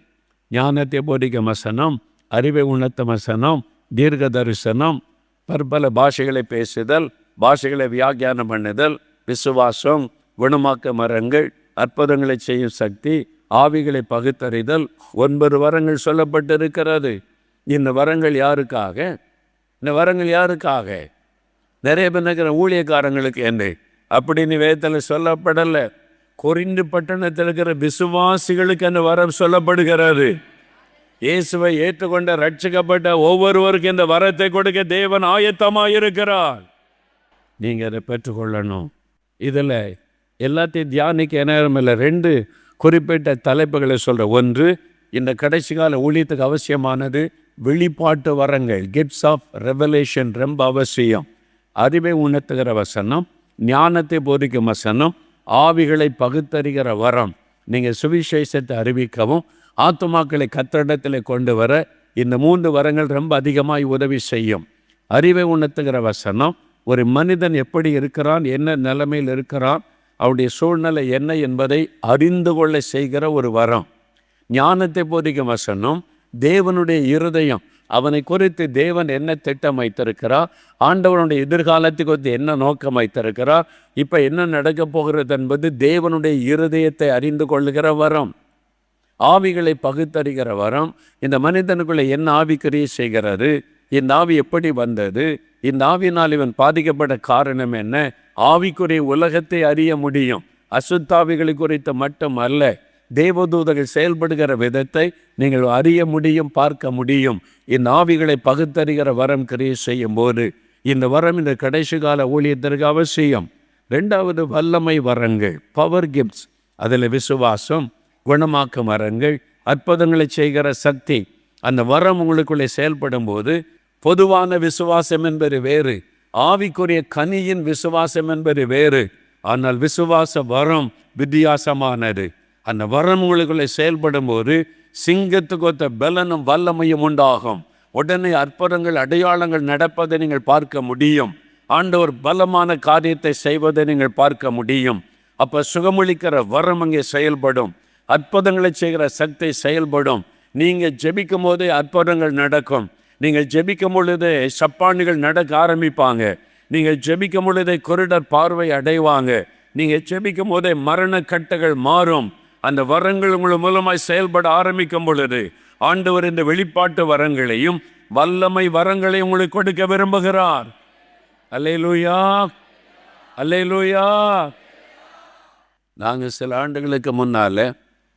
ஞானத்தை போதிக்கும் வசனம், அறிவை உணர்த்தும் வசனம், தீர்க்க தரிசனம், பற்பல பாஷைகளை பேசுதல், பாஷைகளை வியாக்கியானம் பண்ணுதல், விசுவாசம், குணமாக்க மரங்கள், அற்புதங்களை செய்யும் சக்தி, ஆவிகளை பகுத்தறிதல், 9 வரங்கள் சொல்லப்பட்டிருக்கிறது. இந்த வரங்கள் யாருக்காக? இந்த வரங்கள் யாருக்காக? நிறைய பேர் நினைக்கிற ஊழியக்காரங்களுக்கு என்று அப்படின்னு வேதத்தில் சொல்லப்படலை. கொரிந்து பட்டணத்தில் இருக்கிற விசுவாசிகளுக்கு அந்த வரம் சொல்லப்படுகிறது. இயேசுவை ஏற்றுக்கொண்ட ரட்சிக்கப்பட்ட ஒவ்வொருவருக்கும் இந்த வரத்தை கொடுக்க தேவன் ஆயத்தமாக இருக்கிறார். நீங்கள் அதை பெற்றுக்கொள்ளணும். இதில் எல்லாத்தையும் தியானிக்க நேரம் இல்லை. 2 குறிப்பிட்ட தலைப்புகளை சொல்கிறேன். ஒன்று, இந்த கடைசி கால ஊழியத்துக்கு அவசியமானது வெளிப்பாட்டு வரங்கள், கிஃப்ட்ஸ் ஆஃப் ரெவலேஷன் ரொம்ப அவசியம். அறிவை உணர்த்துகிற வசனம், ஞானத்தை போதிக்கும் வசனம், ஆவிகளை பகுத்தறிகிற வரம். நீங்கள் சுவிசேஷத்தை அறிவிக்கவும் ஆத்துமாக்களை கர்த்தரிடத்தில் கொண்டு வர இந்த 3 வரங்கள் ரொம்ப அதிகமாக உதவி செய்யும். அறிவை உணர்த்துகிற வசனம், ஒரு மனிதன் எப்படி இருக்கிறான், என்ன நிலைமையில் இருக்கிறான், அவருடைய சூழ்நிலை என்ன என்பதை அறிந்து கொள்ள செய்கிற ஒரு வரம். ஞானத்தை போதிக்கும் வசனம், தேவனுடைய இருதயம், அவனை குறித்து தேவன் என்ன திட்டம் வைத்திருக்கிறார், ஆண்டவனுடைய எதிர்காலத்தை குறித்து என்ன நோக்கம் வைத்திருக்கிறார், இப்போ என்ன நடக்கப் போகிறது என்பது தேவனுடைய இருதயத்தை அறிந்து கொள்ளுகிற வரம். ஆவிகளை பகுத்தறிகிற வரம், இந்த மனிதனுக்குள்ளே என்ன ஆவிக்கிரியை செய்கிறது, இந்த ஆவி எப்படி வந்தது, இந்த ஆவியினால் இவன் பாதிக்கப்பட்ட காரணம் என்ன, ஆவிக்குரிய உலகத்தை அறிய முடியும். அசுத்தாவிகளை குறித்து மட்டும் அல்ல, தேவதூதர்கள் செயல்படுகிற விதத்தை நீங்கள் அறிய முடியும், பார்க்க முடியும். இந்த ஆவிகளை பகுத்தறிகிற வரம் கிரியை செய்யும் போது இந்த வரம் இந்த கடைசி கால ஊழியத்திற்கு அவசியம். 2வது, வல்லமை வரங்கள், பவர் கிஃப்ட்ஸ். அதில் விசுவாசம், குணமாக்கும் வரங்கள், அற்புதங்களை செய்கிற சக்தி. அந்த வரம் உங்களுக்குள்ளே செயல்படும் போது பொதுவான விசுவாசம் என்பது வேறு, ஆவிக்குரிய கனியின் விசுவாசம் என்பது வேறு. ஆனால் விசுவாச வரம் வித்தியாசமானது. அந்த வரம் உங்களுக்குள்ளே செயல்படும் போது சிங்கத்துக்கு ஒத்த பலனும் வல்லமையும் உண்டாகும். உடனே அற்புதங்கள், அடையாளங்கள் நடப்பதை நீங்கள் பார்க்க முடியும். ஆண்டவர் பலமான காரியத்தை செய்வதை நீங்கள் பார்க்க முடியும். அப்போ சுகமளிக்கிற வரம் அங்கே செயல்படும், அற்புதங்களை செய்கிற சக்தி செயல்படும். நீங்கள் ஜெபிக்கும் போதே அற்புதங்கள் நடக்கும். நீங்கள் ஜெபிக்கும் பொழுதே சப்பானிகள் நடக்க ஆரம்பிப்பாங்க. நீங்கள் ஜெபிக்கும் பொழுதே குருடர் பார்வை அடைவாங்க. நீங்கள் ஜெபிக்கும் போதே மரண கட்டுகள் மாறும். அந்த வரங்கள் உங்கள் மூலமாய் செயல்பட ஆரம்பிக்கும் பொழுது ஆண்டவர் இந்த வெளிப்பாட்டு வரங்களையும் வல்லமை வரங்களையும் உங்களுக்கு கொடுக்க விரும்புகிறார். அல்லேலூயா, அல்லேலூயா. நாங்கள் சில ஆண்டுகளுக்கு முன்னால்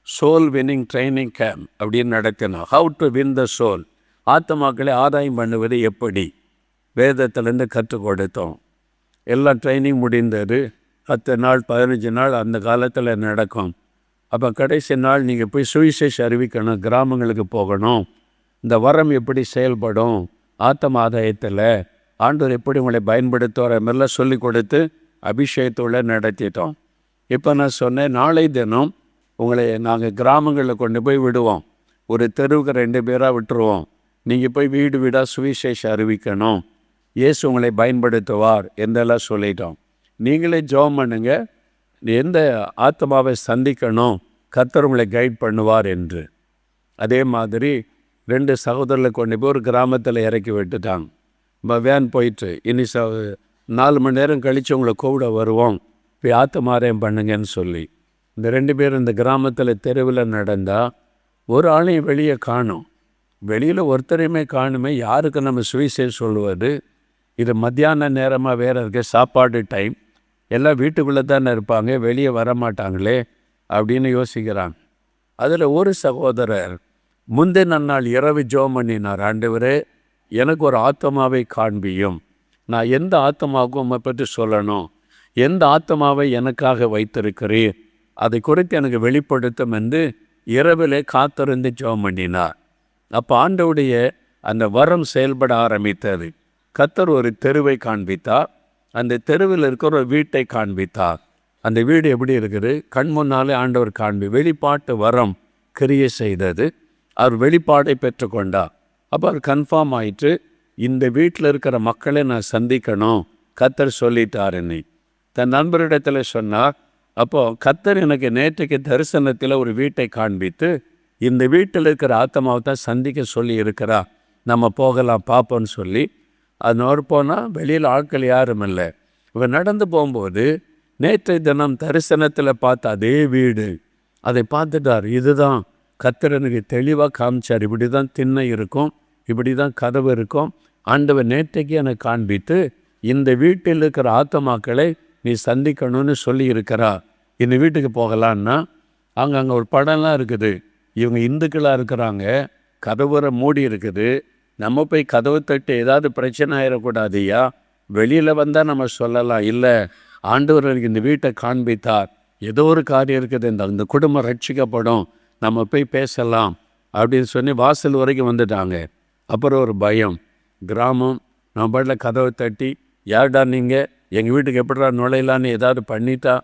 சோல் வின்னிங் ட்ரைனிங் கேம்ப் அப்படின்னு நடத்தினோம். How to win the soul, ஆத்மாக்களை ஆதாயம் பண்ணுவது எப்படி, வேதத்திலேருந்து கற்றுக் கொடுத்தோம். எல்லாம் ட்ரைனிங் முடிந்தது. 10 நாள் 15 நாள் அந்த காலத்தில் நடக்கும். அப்போ கடைசி நாள் நீங்கள் போய் சுவிசேஷம் அறிவிக்கணும், கிராமங்களுக்கு போகணும். இந்த வரம் எப்படி செயல்படும், ஆத்ம ஆதாயத்தில் ஆண்டவர் எப்படி உங்களை பயன்படுத்துகிற மாதிரிலாம் சொல்லி கொடுத்து அபிஷேகத்தோடு நடத்திட்டோம். இப்போ நான் சொன்னேன், நாளை தினம் உங்களை நாங்கள் கிராமங்களில் கொண்டு போய் விடுவோம். ஒரு தெருவுக்கு 2 பேராக விட்டுருவோம். நீங்கள் போய் வீடு வீடாக சுவிசேஷம் அறிவிக்கணும், இயேசு உங்களை பயன்படுத்துவார் என்றெல்லாம் சொல்லிட்டோம். நீங்களே ஜெபம் பண்ணுங்க, எந்த ஆத்மாவை சந்திக்கணும், கர்த்தர் உங்களை கைட் பண்ணுவார் என்று. அதே மாதிரி 2 சகோதரர்களை கொண்டு போய் ஒரு கிராமத்தில் இறக்கி விட்டுட்டாங்க. வேன் போயிட்டு இனி 4 மணி நேரம் கழித்து உங்களை கூப்பிட வருவோம், போய் ஆத்மாரயம் பண்ணுங்கன்னு சொல்லி இந்த 2 பேரும் இந்த கிராமத்தில் தெருவில் நடந்தால் ஒரு ஆளையும் வெளியே காணும். வெளியில் ஒருத்தரையுமே காணுமே. யாருக்கு நம்ம சுவிசேஷம் சொல்லுவது? இது மத்தியான நேரமாக வேறு இருக்க, சாப்பாடு டைம், எல்லாம் வீட்டுக்குள்ளே தானே இருப்பாங்க, வெளியே வரமாட்டாங்களே அப்படின்னு யோசிக்கிறாங்க. அதில் ஒரு சகோதரர் முந்தின நாள் இரவு ஜெபம் பண்ணினார், ஆண்டவரே எனக்கு ஒரு ஆத்மாவை காண்பியும், நான் எந்த ஆத்மாவுக்கும் உம்மை பற்றி சொல்லணும், எந்த ஆத்மாவை எனக்காக வைத்திருக்கிறீர், அதை குறித்து எனக்கு வெளிப்படுத்தும் என்று இரவிலே காத்திருந்து ஜெபம் பண்ணினார். அப்போ ஆண்டவருடைய அந்த வரம் செயல்பட ஆரம்பித்தது. கர்த்தர் ஒரு தெருவை காண்பித்தார். அந்த தெருவில் இருக்கிற ஒரு வீட்டை காண்பித்தார். அந்த வீடு எப்படி இருக்குது, கண் முன்னாலே ஆண்டவர் வெளிப்பாட்டு வரம் கிரியை செய்தது. அவர் வெளிப்பாடை பெற்றுக்கொண்டார். அப்போ அவர் கன்ஃபார்ம் ஆயிட்டு, இந்த வீட்டில் இருக்கிற மக்களை நான் சந்திக்கணும், கர்த்தர் சொல்லிட்டார் என்னை. தன் நண்பரிடத்தில் சொன்னார். அப்போது கர்த்தர் எனக்கு நேற்றைக்கு தரிசனத்தில் ஒரு வீட்டை காண்பித்து, இந்த வீட்டில் இருக்கிற ஆத்மாவை தான் சந்திக்க சொல்லி இருக்கிறா, நம்ம போகலாம் பார்ப்போன்னு சொல்லி அதனோடு போனால் வெளியில் ஆட்கள் யாரும் இல்லை. இவன் நடந்து போகும்போது நேற்றைய தினம் தரிசனத்தில் பார்த்த அதே வீடு, அதை பார்த்துட்டார். இதுதான் கர்த்தர் எனக்கு தெளிவாக காமிச்சார், இப்படி தான் திண்ணை இருக்கும், இப்படி தான் கதவு இருக்கும். ஆண்டவர் நேற்றைக்கு எனக்கு காண்பித்து இந்த வீட்டில் இருக்கிற ஆத்மாக்களை நீ சந்திக்கணும்னு சொல்லி இருக்கிறா, இந்த வீட்டுக்கு போகலான்னா அங்கே ஒரு படம்லாம் இருக்குது. இவங்க இந்துக்களாக இருக்கிறாங்க, கதவுற மூடி இருக்குது, நம்ம போய் கதவு தட்டி ஏதாவது பிரச்சனை ஆயிடக்கூடாதுயா, வெளியில் வந்தால் நம்ம சொல்லலாம், இல்லை ஆண்டவர் எனக்கு இந்த வீட்டை காண்பித்தார், ஏதோ ஒரு காரியம் இருக்குது, இந்த குடும்பம் ரட்சிக்கப்படும், நம்ம போய் பேசலாம் அப்படின்னு சொல்லி வாசல் வரைக்கும் வந்துட்டாங்க. அப்புறம் ஒரு பயம், கிராமம், நம்ம பாட்டில் கதவை தட்டி, யார்டா நீங்கள், எங்கள் வீட்டுக்கு எப்படிடா நுழையலான்னு ஏதாவது பண்ணிட்டா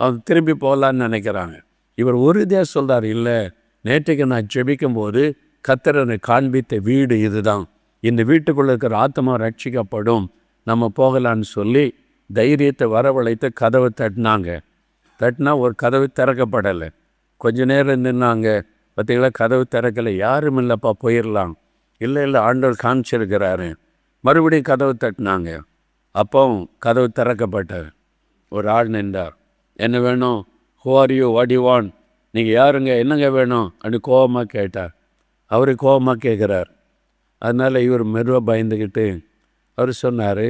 அவங்க திரும்பி போகலான்னு நினைக்கிறாங்க. இவர் உறுதியாக சொல்கிறார், இல்லை நேற்றைக்கு நான் ஜெபிக்கும் போது கர்த்தர் காண்பித்த வீடு இதுதான், இந்த வீட்டுக்குள்ளே இருக்கிற ஆத்மா ரட்சிக்கப்படும், நம்ம போகலான்னு சொல்லி தைரியத்தை வரவழைத்து கதவை தட்டினா ஒரு கதவு திறக்கப்படலை. கொஞ்ச நேரம் நின்னாங்க, பார்த்தீங்களா கதவு திறக்கலை, யாரும் இல்லைப்பா போயிடலாம், இல்லை ஆண்டவர் காமிச்சிருக்கிறாரு. மறுபடியும் கதவு தட்டினாங்க, அப்போ கதவு திறக்கப்பட்டார். ஒரு ஆள் நின்றார், என்ன வேணும், who are you, what you want, நீங்கள் யாருங்க, என்னங்க வேணும் அப்படி கோபமாக கேட்டார். அவர் கோபமாக கேட்குறார். அதனால் இவர் மெதுவாக பயந்துக்கிட்டு அவர் சொன்னார்,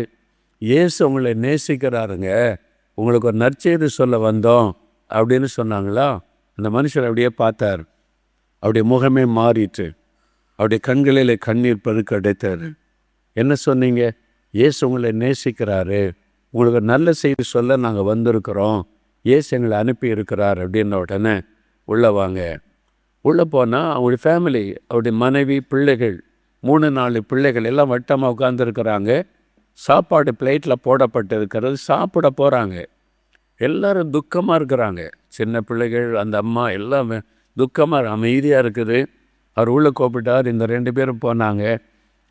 இயேசு உங்களை நேசிக்கிறாருங்க, உங்களுக்கு ஒரு நற்செய்தி சொல்ல வந்தோம் அப்படின்னு சொன்னாங்களா. அந்த மனுஷர் அப்படியே பார்த்தார், அவருடைய முகமே மாறிட்டு, அவருடைய கண்களில் கண்ணீர் பெருக்கெடுத்தார். என்ன சொன்னீங்க? இயேசு உங்களை நேசிக்கிறாரு, உங்களுக்கு நல்ல செய்தி சொல்ல நாங்கள் வந்திருக்கிறோம், இயேசு எங்களை அனுப்பி இருக்கிறார் அப்படின்ன உடனே உள்ளே வாங்க. உள்ளே போனால் அவங்களுடைய ஃபேமிலி, அவருடைய மனைவி, பிள்ளைகள், 3-4 பிள்ளைகள் எல்லாம் வட்டமாக உட்காந்துருக்கிறாங்க. சாப்பாடு பிளேட்டில் போடப்பட்டு இருக்கிறது, சாப்பிட போகிறாங்க. எல்லோரும் துக்கமாக இருக்கிறாங்க, சின்ன பிள்ளைகள், அந்த அம்மா எல்லாம் துக்கமாக அமைதியாக இருக்குது. அவர் உள்ளே கூப்பிட்டார், இந்த 2 பேரும் போனாங்க.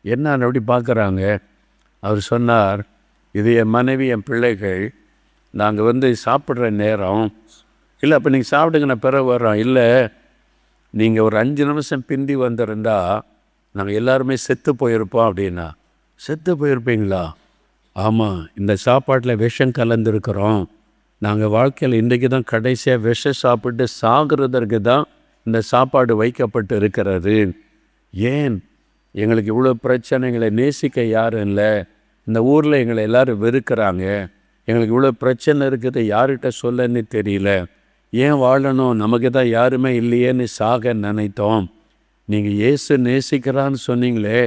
என்ன அப்படி பார்க்குறாங்க. அவர் சொன்னார், இது என் மனைவி, என் பிள்ளைகள், நாங்கள் சாப்பிட்ற நேரம் இல்லை, அப்போ நீங்கள் சாப்பிடுங்க, நான் பிறகு வர்றோம். இல்லை, நீங்கள் ஒரு 5 நிமிஷம் பிந்தி வந்திருந்தா நாங்கள் எல்லாருமே செத்து போயிருப்போம் அப்படின்னா. செத்து போயிருப்பீங்களா? ஆமாம், இந்த சாப்பாட்டில் விஷம் கலந்துருக்கிறோம், நாங்கள் வாழ்க்கையில் இன்றைக்கு தான் கடைசியாக விஷம் சாப்பிட்டு சாகிறதற்கு தான் இந்த சாப்பாடு வைக்கப்பட்டு இருக்கிறது. ஏன் எங்களுக்கு இவ்வளோ பிரச்சனைகளை, நேசிக்க யாரும் இல்லை, இந்த ஊரில் எங்களை எல்லோரும் வெறுக்கிறாங்க, எங்களுக்கு இவ்வளோ பிரச்சனை இருக்குது, யார்கிட்ட சொல்லன்னு தெரியல, ஏன் வாழணும், நமக்கு தான் யாருமே இல்லையேன்னு சாக நினைத்தோம். நீங்கள் இயேசு நேசிக்கிறான்னு சொன்னீங்களே,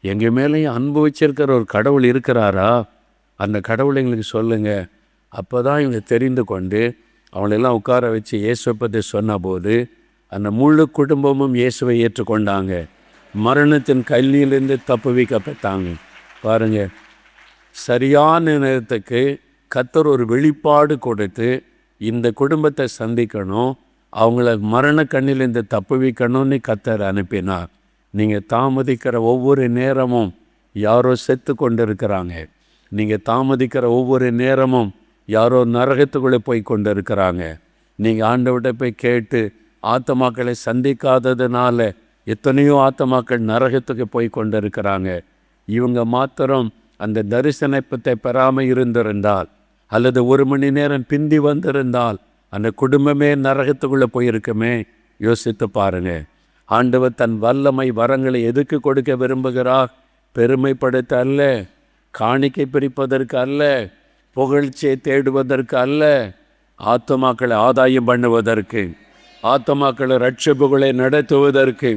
எங்கள் மேலேயும் அன்பு வச்சிருக்கிற ஒரு கடவுள் இருக்கிறாரா, அந்த கடவுளை எங்களுக்கு சொல்லுங்கள். அப்போ தான் இவங்க தெரிந்து கொண்டு அவங்களெல்லாம் உட்கார வச்சு இயேசுவை பற்றி சொன்னபோது அந்த முழு குடும்பமும் இயேசுவை ஏற்றுக்கொண்டாங்க, மரணத்தின் கையிலிருந்து தப்புவிக்கப்பட்டாங்க. பாருங்கள், சரியான நேரத்துக்கு கர்த்தர் ஒரு வெளிப்பாடு கொடுத்து இந்த குடும்பத்தை சந்திக்கணும், அவங்கள மரண கண்ணிலிருந்து தப்புவிக்கணும்னு கர்த்தர் அனுப்பினார். நீங்கள் தாமதிக்கிற ஒவ்வொரு நேரமும் யாரோ செத்து கொண்டு இருக்கிறாங்க, நீங்கள் தாமதிக்கிற ஒவ்வொரு நேரமும் யாரோ நரகத்துக்குள்ளே போய் கொண்டு இருக்கிறாங்க. நீங்கள் ஆண்டவர்கிட்ட போய் கேட்டு ஆத்மாக்களை சந்திக்காததுனால எத்தனையோ ஆத்மாக்கள் நரகத்துக்கு போய் கொண்டு இருக்கிறாங்க. இவங்க மாத்திரம் அந்த தரிசனத்தை பெறாமல் இருந்திருந்தால், அல்லது 1 மணி நேரம் பிந்தி வந்திருந்தால் அந்த குடும்பமே நரகத்துக்குள்ளே போயிருக்குமே. யோசித்து பாருங்கள். ஆண்டவர் தன் வல்லமை வரங்களை எதுக்கு கொடுக்க விரும்புகிறார்? பெருமைப்படுத்த அல்ல, காணிக்கை பிரிப்பதற்கு அல்ல, புகழ்ச்சியை தேடுவதற்கு அல்ல, ஆத்துமாக்களை ஆதாயம் பண்ணுவதற்கு, ஆத்துமாக்களை ரட்சிப்புகளை நடத்துவதற்கு,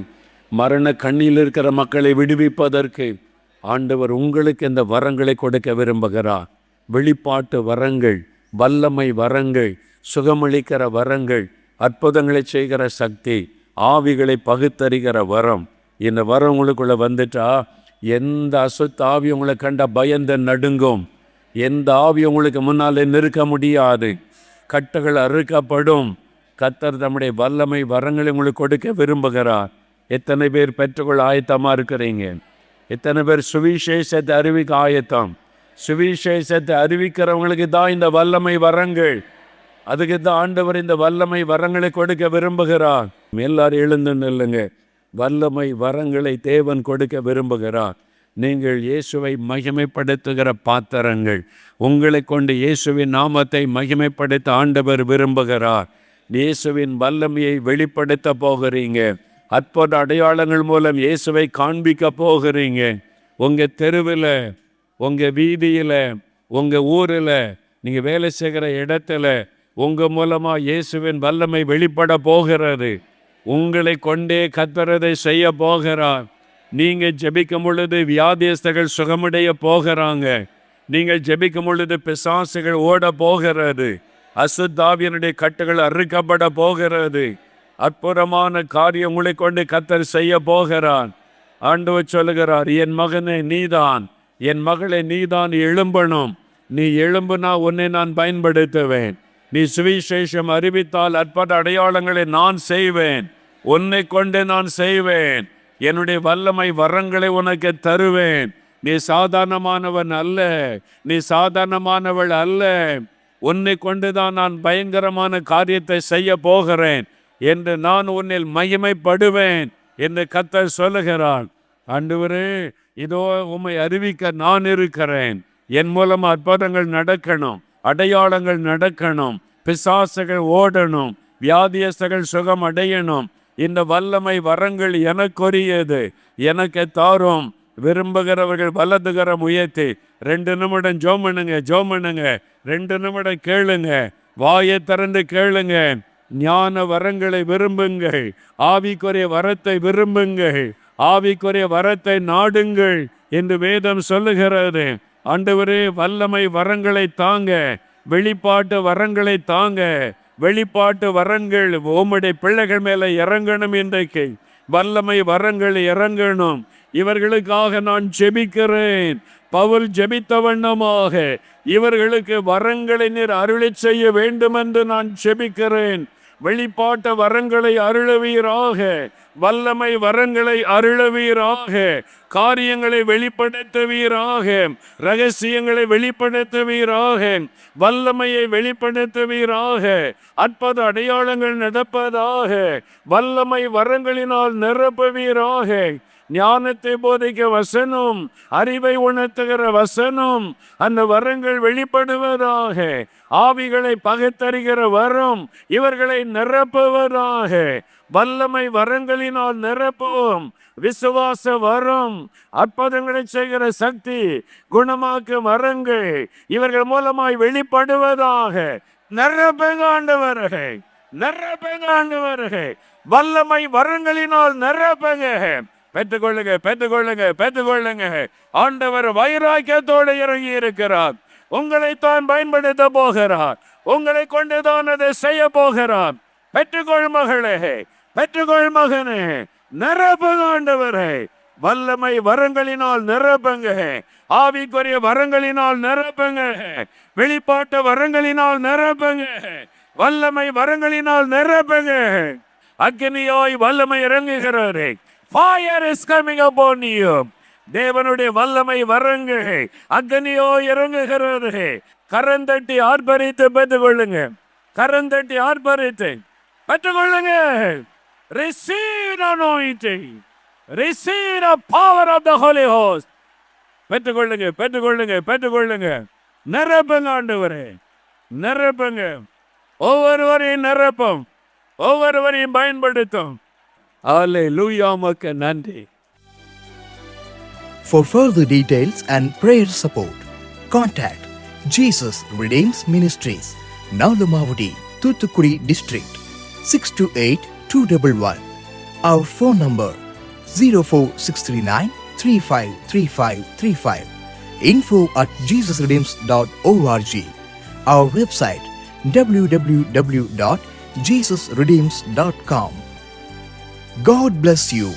மரண கண்ணில் இருக்கிற மக்களை விடுவிப்பதற்கு ஆண்டவர் உங்களுக்கு இந்த வரங்களை கொடுக்க விரும்புகிறார். வெளிப்பாட்டு வரங்கள், வல்லமை வரங்கள், சுகமளிக்கிற வரங்கள், அற்புதங்களை செய்கிற சக்தி, ஆவிகளை பகுத்தறிகிற வரம். இந்த வரம் உங்களுக்குள்ளே வந்துட்டா எந்த அசுத்த ஆவி உங்களை கண்ட பயந்து நடுங்கும், எந்த ஆவி உங்களுக்கு முன்னாலே நிற்க முடியாது, கட்டுகள் அறுக்கப்படும். கர்த்தர் தம்முடைய வல்லமை வரங்களை உங்களுக்கு கொடுக்க விரும்புகிறார். எத்தனை பேர் பெற்றுக்கொள்ள ஆயத்தமாக இருக்கிறீங்க? எத்தனை பேர் சுவிசேஷத்தை அறிவிக்க ஆயத்தம்? சுவிசேஷத்தை அறிவிக்கிறவங்களுக்கு தான் இந்த வல்லமை வரங்கள், அதுக்கு தான் ஆண்டவர் இந்த வல்லமை வரங்களை கொடுக்க விரும்புகிறார். எல்லாரும் எழுந்து நில்லுங்க. வல்லமை வரங்களை தேவன் கொடுக்க விரும்புகிறார். நீங்கள் இயேசுவை மகிமைப்படுத்துகிற பாத்திரங்கள். உங்களை கொண்டு இயேசுவின் நாமத்தை மகிமைப்படுத்த ஆண்டவர் விரும்புகிறார். இயேசுவின் வல்லமையை வெளிப்படுத்த போகிறீங்க. அற்புத அடையாளங்கள் மூலம் இயேசுவை காண்பிக்க போகிறீங்க. உங்கள் தெருவில், உங்கள் வீதியில், உங்கள் ஊரில், நீங்கள் வேலை செய்கிற இடத்துல உங்கள் மூலமாக இயேசுவின் வல்லமை வெளிப்பட போகிறது. உங்களை கொண்டே கர்த்தரதை செய்ய போகிறார். நீங்க ஜெபிக்கும் பொழுது வியாதியஸ்தர்கள் சுகமடைய போகிறாங்க. நீங்கள் ஜெபிக்கும் பொழுது பிசாசுகள் ஓட போகிறது. அசுத்தாவியனுடைய கட்டுகள் அறுக்கப்பட போகிறது. அற்புதமான காரியம் உங்களை கொண்டு கர்த்தர் செய்ய போகிறார். ஆண்டவர் சொல்லுகிறார், என் மகனே நீதான், என் மகளே நீதான் எழும்பணும். நீ எழும்புனா உன்னை நான் பயன்படுத்துவேன். நீ சுவிசேஷம் அறிவித்தால் அற்புத அடையாளங்களை நான் செய்வேன். உன்னை கொண்டு நான் செய்வேன். என்னுடைய வல்லமை வரங்களை உனக்கு தருவேன். நீ சாதாரணமானவன் அல்ல, நீ சாதாரணமானவள் அல்ல. உன்னை கொண்டுதான் நான் பயங்கரமான காரியத்தை செய்ய போகிறேன் என்று நான் உன்னில் மகிமைப்படுவேன் என்று கர்த்தர் சொல்லுகிறான். ஆண்டவரே, இதோ உம்மை அறிவிக்க நான் இருக்கிறேன். என் மூலம் அற்புதங்கள் நடக்கணும், அடையாளங்கள் நடக்கணும், பிசாசுகள் ஓடணும், வியாதியஸ்தர்கள் சுகம் அடையணும். இந்த வல்லமை வரங்கள் எனக்குரியது, எனக்கு தாரும். விரும்புகிறவர்கள் வலதுகரம் உயர்த்தி 2 நிமிடம் ஜெபம் பண்ணுங்க. 2 நிமிடம் கேளுங்க, வாயை திறந்து கேளுங்க. ஞான வரங்களை விரும்புங்கள், ஆவிக்குரிய வரத்தை விரும்புங்கள், ஆவிக்குரிய வரத்தை நாடுங்கள் என்று வேதம் சொல்லுகிறது. ஆண்டவரே, வல்லமை வரங்களை தாங்க, வெளிப்பாட்டு வரங்களை தாங்க. வெளிப்பாட்டு வரங்கள் உம்முடைய பிள்ளைகள் மேல இறங்கணும். இன்றைக்கு வல்லமை வரங்கள் இறங்கணும். இவர்களுக்காக நான் ஜெபிக்கிறேன். பவுல் ஜெபித்த வண்ணமாக இவர்களுக்கு வரங்களை நீர் அருளி செய்ய வேண்டும் என்று நான் ஜெபிக்கிறேன். வெளிப்பாட்ட வரங்களை அருளவீராக, வல்லமை வரங்களை அருளவீராக, காரியங்களை வெளிப்படுத்துவீராக, ரகசியங்களை வெளிப்படுத்துவீராக, வல்லமையை வெளிப்படுத்துவீராக, அற்புத அடையாளங்கள் நடப்பதாக, வல்லமை வரங்களினால் நிரப்புவீராக. ஞானத்தை போதிக்க வசனம், அறிவை உணர்த்துகிற வசனம், அந்த வரங்கள் வெளிப்படுவதாக. ஆவிகளை பகுத்தறிகிற வரம் இவர்களை நிரப்புவதாக. வல்லமை வரங்களினால் நிரப்புவோம். விசுவாச வரம், அற்புதங்களை செய்கிற சக்தி, குணமாக்கு வரங்கள் இவர்கள் மூலமாய் வெளிப்படுவதாக. நிரப்புங்க ஆண்டவரே, நிரப்புங்க ஆண்டவரே. வல்லமை வரங்களினால் நிரப்புங்க. பெற்றுக்கொள்ளுங்க. ஆண்டவர் வைராக்கியத்தோடு இறங்கி இருக்கிறார். உங்களைத்தான் பயன்படுத்த போகிறார். உங்களை கொண்டுதான் அதை செய்ய போகிறார். பெற்றுக்கொள் மகளே, பெற்றுக்கொள் மகனே. நிரப்புங்க ஆண்டவரே. வல்லமை வரங்களினால் நிரப்புங்க. ஆவிக்குரிய வரங்களினால் நிரப்புங்க. வெளிப்பாட்டு வரங்களினால் நிரப்புங்க. வல்லமை வரங்களினால் நிரப்புங்க. அக்னியாய் வல்லமை இறங்குகிறாரே. Fire is coming upon you. தேவனுடைய வல்லமை வரங்கள் அக்னியோ இறங்குகிறது. கரந்தட்டி ஆர்ப்பரித்து பெற்றுக்கொள்ளுங்க. கரந்தட்டி ஆர்ப்பரித்து பெற்றுக்கொள்ளுங்க. Receive the anointing. Receive the power of the Holy Ghost. பெற்றுக்கொள்ளுங்க. நிரப்புங்க ஆண்டவரே, நிரப்புங்க. ஒவ்வொருவரையும் நிரப்பும், ஒவ்வொருவரையும் பயன்படுத்தும். அல்லேலூயா, உமக்கு நன்றி. For further details and prayer support, contact Jesus Redeems Ministries, Nalumavudi, Thoothukudi District, 628-211. Our phone number 04639 353535. info@jesusredeems.org. Our website www.jesusredeems.com. God bless you.